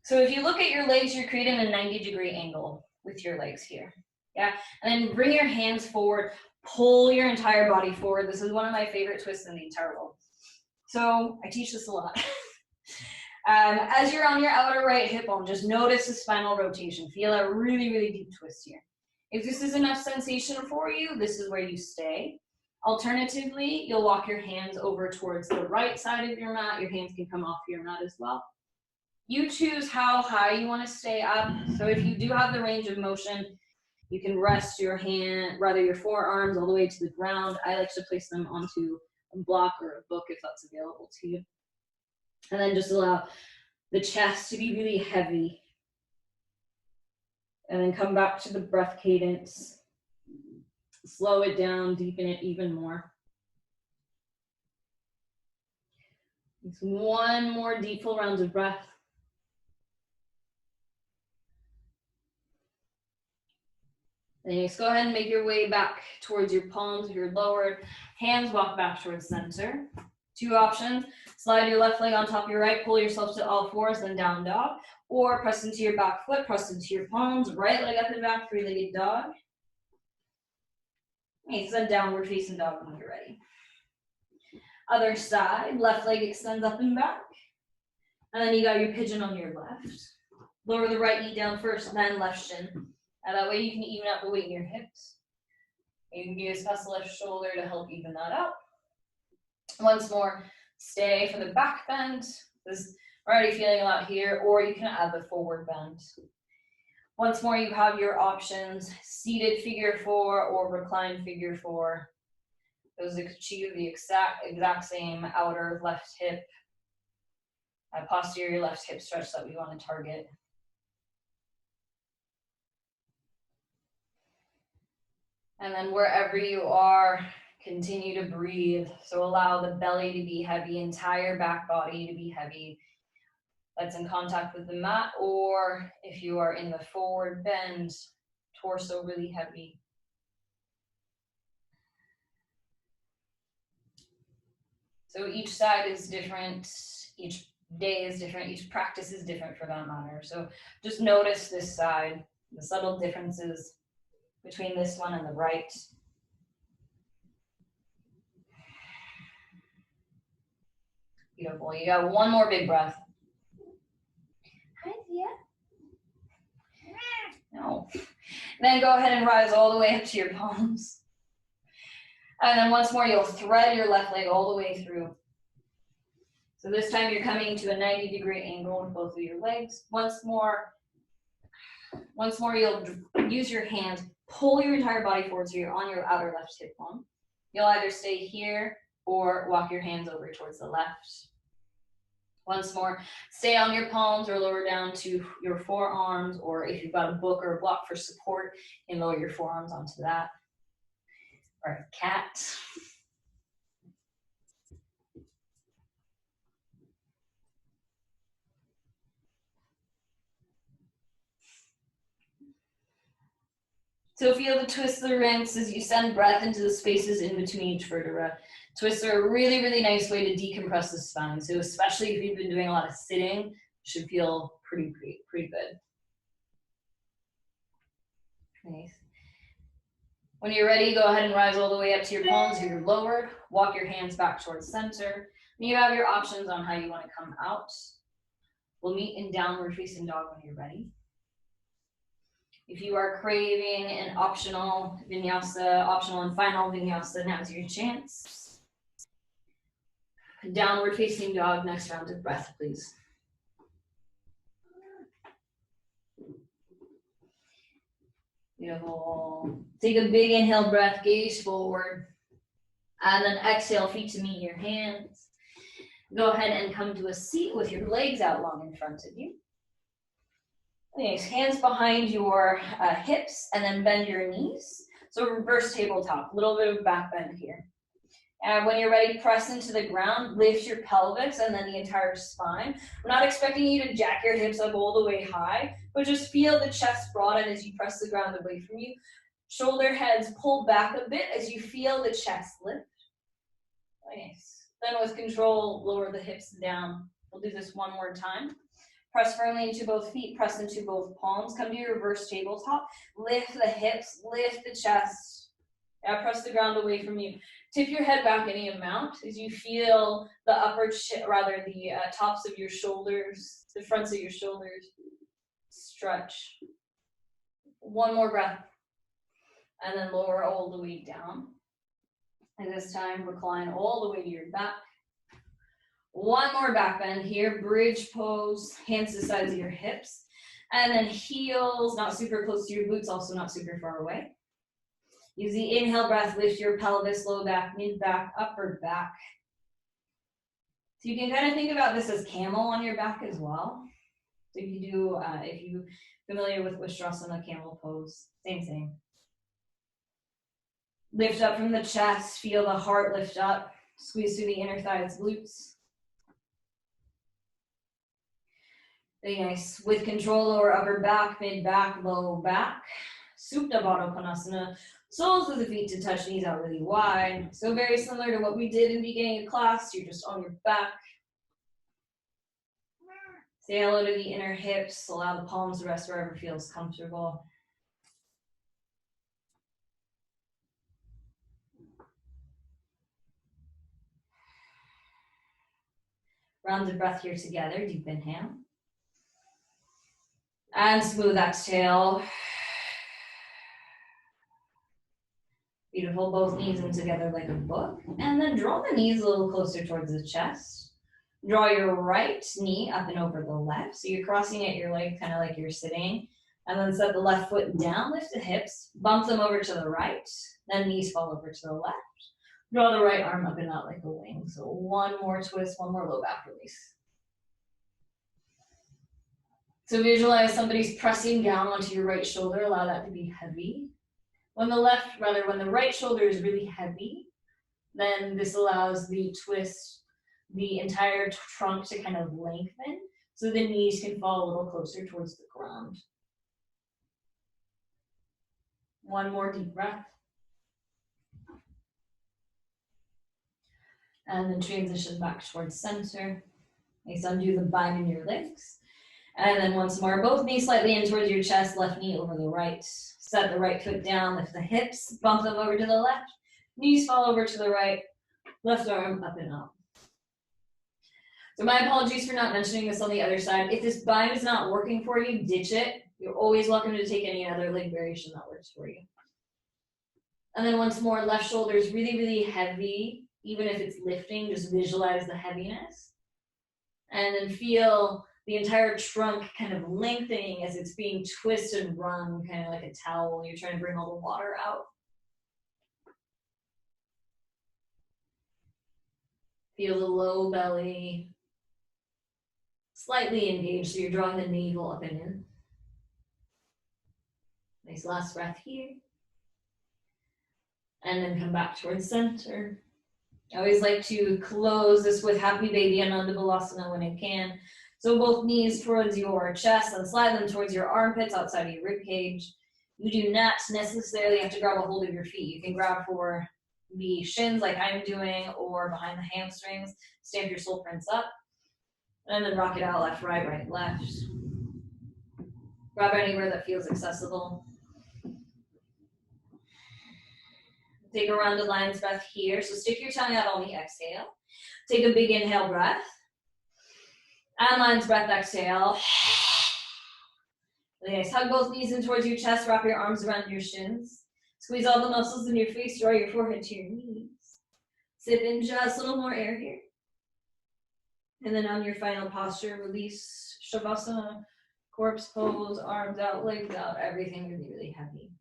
So if you look at your legs, you're creating a 90-degree angle with your legs here. Yeah, and then bring your hands forward, pull your entire body forward. This is one of my favorite twists in the entire world. So I teach this a lot. As you're on your outer right hip bone, just notice the spinal rotation. Feel a really, really deep twist here. If this is enough sensation for you, this is where you stay. Alternatively, you'll walk your hands over towards the right side of your mat. Your hands can come off your mat as well. You choose how high you want to stay up. So if you do have the range of motion, you can rest your your forearms all the way to the ground. I like to place them onto a block or a book if that's available to you. And then just allow the chest to be really heavy. And then come back to the breath cadence. Slow it down, deepen it even more. Just one more deep full round of breath. And you just go ahead and make your way back towards your palms if you're lowered. Hands walk back towards center. 2 options. Slide your left leg on top of your right, pull yourself to all fours, then down dog. Or press into your back foot, press into your palms, right leg up and back, 3-legged dog. And then downward facing dog when you're ready. Other side, left leg extends up and back. And then you got your pigeon on your left. Lower the right knee down first, then left shin. And that way you can even out the weight in your hips. You can use the left shoulder to help even that out. Once more, stay for the back bend. We're already feeling a lot here, or you can add the forward bend. Once more, you have your options, seated figure 4 or reclined figure 4. Those achieve the exact same outer left hip, posterior left hip stretch that we want to target. And then wherever you are, continue to breathe. So allow the belly to be heavy, entire back body to be heavy. That's in contact with the mat, or if you are in the forward bend, torso really heavy. So each side is different, each day is different, each practice is different for that matter. So just notice this side, the subtle differences between this one and the right. Beautiful. You got one more big breath. Hi, Thea. No. Then go ahead and rise all the way up to your palms. And then once more, you'll thread your left leg all the way through. So this time you're coming to a 90-degree angle with both of your legs. Once more, you'll use your hands, pull your entire body forward so you're on your outer left hip bone. You'll either stay here or walk your hands over towards the left. Once more, stay on your palms or lower down to your forearms, or if you've got a book or a block for support, you can lower your forearms onto that. Or a cat. So feel the twist, the rinse as you send breath into the spaces in between each vertebra. Twists are a really, really nice way to decompress the spine. So especially if you've been doing a lot of sitting, it should feel pretty good. Nice. When you're ready, go ahead and rise all the way up to your palms. If you're lowered, walk your hands back towards center. And you have your options on how you want to come out. We'll meet in downward facing dog when you're ready. If you are craving an optional vinyasa, optional and final vinyasa, now's your chance. Downward facing dog, next round of breath, please. Beautiful. Take a big inhale breath, gaze forward. And then exhale, feet to meet your hands. Go ahead and come to a seat with your legs out long in front of you. Nice, hands behind your hips and then bend your knees. So reverse tabletop, a little bit of back bend here. And when you're ready, press into the ground, lift your pelvis and then the entire spine. We're not expecting you to jack your hips up all the way high, but just feel the chest broaden as you press the ground away from you. Shoulder heads pull back a bit as you feel the chest lift. Nice. Then with control, lower the hips down. We'll do this one more time. Press firmly into both feet, press into both palms. Come to your reverse tabletop. Lift the hips, lift the chest. Now press the ground away from you. Tip your head back any amount as you feel the the tops of your shoulders, the fronts of your shoulders stretch. One more breath. And then lower all the way down. And this time, recline all the way to your back. One more back bend here, bridge pose, hands to the sides of your hips. And then heels, not super close to your boots, also not super far away. Use the inhale breath, lift your pelvis, low back, mid back, upper back. So you can kind of think about this as camel on your back as well. So if you're familiar with Ustrasana camel pose, same. Lift up from the chest, feel the heart lift up, squeeze through the inner thighs, glutes. Very nice. With control, lower upper back, mid back, low back. Supta Baddha Konasana. Soles of the feet to touch, knees out really wide. So very similar to what we did in the beginning of class. You're just on your back. Say hello to the inner hips. Allow the palms to rest wherever feels comfortable. Round of breath here together. Deep inhale. And smooth exhale. Beautiful, both knees in together like a book. And then draw the knees a little closer towards the chest. Draw your right knee up and over the left. So you're crossing at your leg, kind of like you're sitting. And then set the left foot down, lift the hips, bump them over to the right. Then knees fall over to the left. Draw the right arm up and out like a wing. So one more twist, one more low back release. So visualize somebody's pressing down onto your right shoulder. Allow that to be heavy. When the right shoulder is really heavy, then this allows the twist, the entire trunk to kind of lengthen, so the knees can fall a little closer towards the ground. One more deep breath. And then transition back towards center. Nice, undo the bind in your legs. And then once more, both knees slightly in towards your chest, left knee over the right. Set the right foot down, lift the hips, bump them over to the left. Knees fall over to the right, left arm up and up. So my apologies for not mentioning this on the other side. If this bind is not working for you, ditch it. You're always welcome to take any other leg variation that works for you. And then once more, left shoulder is really, really heavy. Even if it's lifting, just visualize the heaviness. And then feel the entire trunk kind of lengthening as it's being twisted and wrung, kind of like a towel. You're trying to bring all the water out. Feel the low belly slightly engaged, so you're drawing the navel up and in. Nice last breath here. And then come back towards center. I always like to close this with Happy Baby Ananda Balasana when I can. So both knees towards your chest and slide them towards your armpits outside of your rib cage. You do not necessarily have to grab a hold of your feet. You can grab for the shins like I'm doing or behind the hamstrings. Stamp your soul prints up. And then rock it out left, right, right, left. Grab anywhere that feels accessible. Take a rounded lion's breath here. So stick your tongue out on the exhale. Take a big inhale breath. And lion's breath, exhale. Really nice. Hug both knees in towards your chest. Wrap your arms around your shins. Squeeze all the muscles in your face. Draw your forehead to your knees. Sip in just a little more air here. And then on your final posture, release Shavasana, corpse pose, arms out, legs out, everything really, really heavy.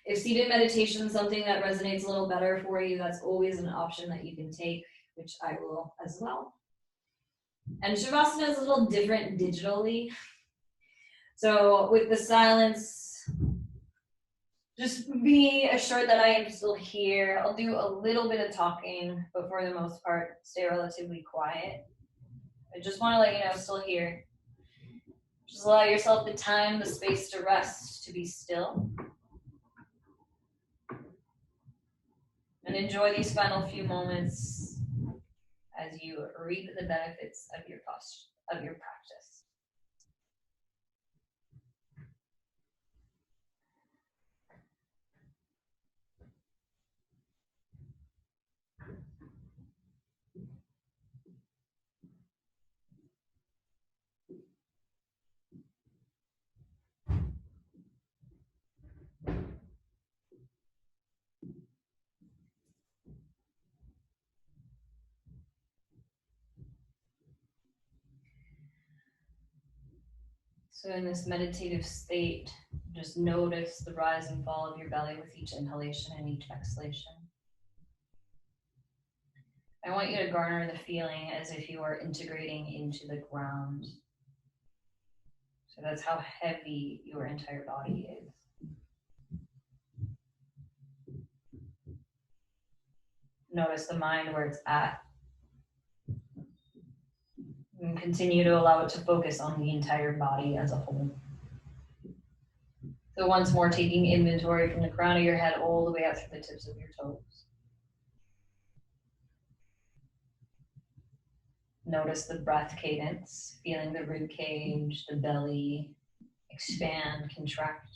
If seated meditation is something that resonates a little better for you, that's always an option that you can take, which I will as well. And Shavasana is a little different digitally. So with the silence, just be assured that I am still here. I'll do a little bit of talking, but for the most part, stay relatively quiet. I just want to let you know I'm still here. Just allow yourself the time, the space to rest, to be still. And enjoy these final few moments as you reap the benefits of your practice. So in this meditative state, just notice the rise and fall of your belly with each inhalation and each exhalation. I want you to garner the feeling as if you are integrating into the ground. So that's how heavy your entire body is. Notice the mind where it's at. And continue to allow it to focus on the entire body as a whole. So once more, taking inventory from the crown of your head all the way out through the tips of your toes. Notice the breath cadence, feeling the rib cage, the belly expand, contract.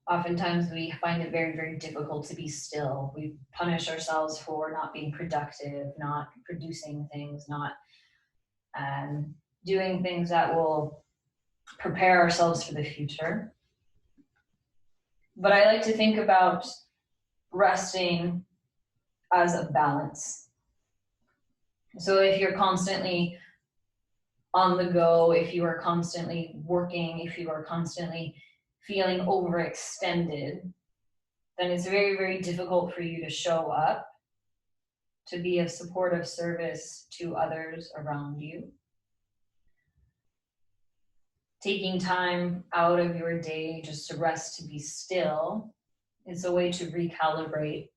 Oftentimes we find it very, very difficult to be still. We punish ourselves for not being productive, not producing things, not doing things that will prepare ourselves for the future. But I like to think about resting as a balance. So if you're constantly on the go, if you are constantly working, if you are constantly feeling overextended, then it's very, very difficult for you to show up, to be of supportive service to others around you. Taking time out of your day just to rest, to be still, is a way to recalibrate,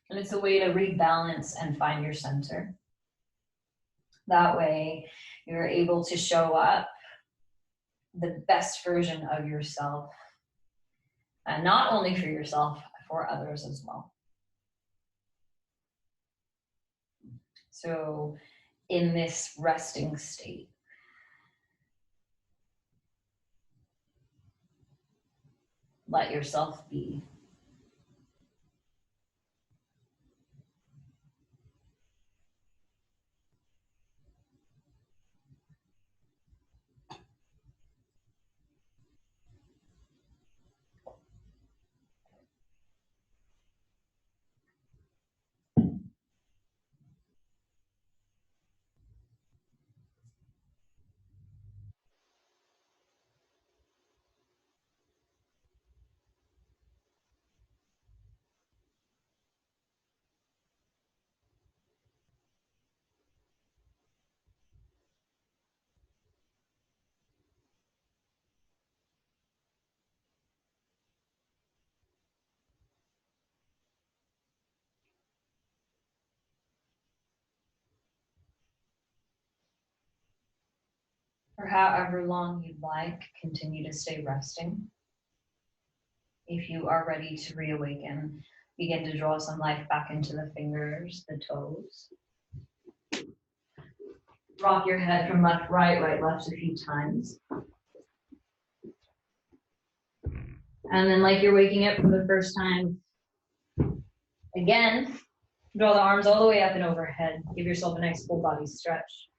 and it's a way to rebalance and find your center. That way, you're able to show up the best version of yourself, and not only for yourself, for others as well. So in this resting state, let yourself be. For however long you'd like, continue to stay resting. If you are ready to reawaken, begin to draw some life back into the fingers, the toes. Rock your head from left, right, left a few times. And then like you're waking up for the first time, again, draw the arms all the way up and overhead. Give yourself a nice full body stretch.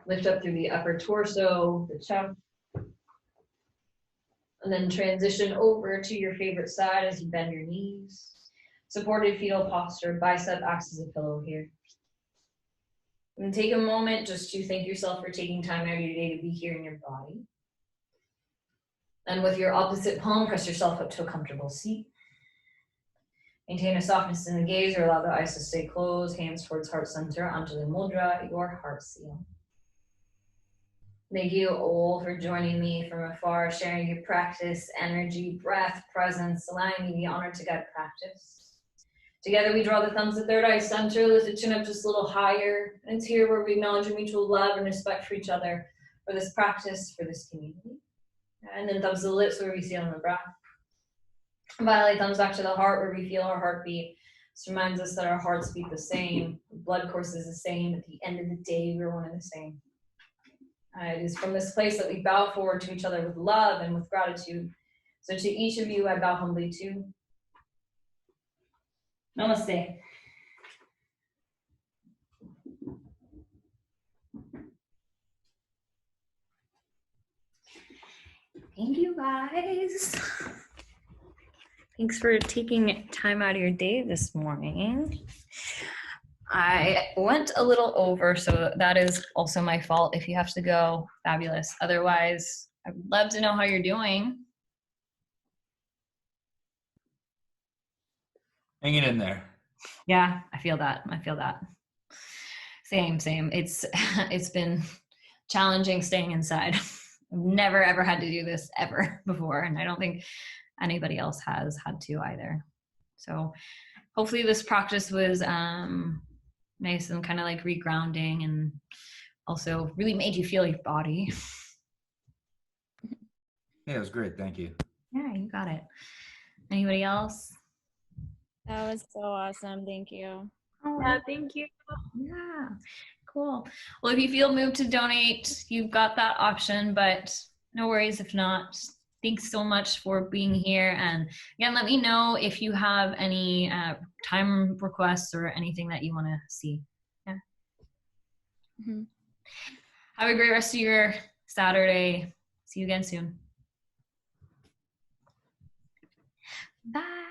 Lift up through the upper torso, the chest. And then transition over to your favorite side as you bend your knees. Supported fetal posture, bicep acts as a pillow here. And take a moment just to thank yourself for taking time out of your day to be here in your body. And with your opposite palm, press yourself up to a comfortable seat. Maintain a softness in the gaze or allow the eyes to stay closed, hands towards heart center, Anjali Mudra, your heart seal. Thank you all for joining me from afar, sharing your practice, energy, breath, presence, allowing me the honor to guide practice. Together we draw the thumbs to third eye center, lift the chin up just a little higher. And it's here where we acknowledge a mutual love and respect for each other, for this practice, for this community. And then thumbs to the lips where we seal in the breath. Violet thumbs back to the heart where we feel our heartbeat. This reminds us that our hearts beat the same, the blood course is the same. At the end of the day, we're one and the same. It is from this place that we bow forward to each other with love and with gratitude. So to each of you, I bow humbly too. Namaste. Thank you, guys. Thanks for taking time out of your day this morning. I went a little over, so that is also my fault. If you have to go, fabulous. Otherwise, I'd love to know how you're doing. Hanging in there. Yeah, I feel that. Same. It's been challenging staying inside. I've never ever had to do this ever before, and I don't think anybody else has had to either. So hopefully this practice was nice and kind of like regrounding, and also really made you feel your body. Yeah, it was great. Thank you. Yeah, you got it. Anybody else? That was so awesome. Thank you. Oh, Yeah, thank you. yeah, cool. Well, if you feel moved to donate, you've got that option, but no worries if not. Thanks so much for being here. And again, let me know if you have any time requests or anything that you want to see. Yeah. Mm-hmm. Have a great rest of your Saturday. See you again soon. Bye.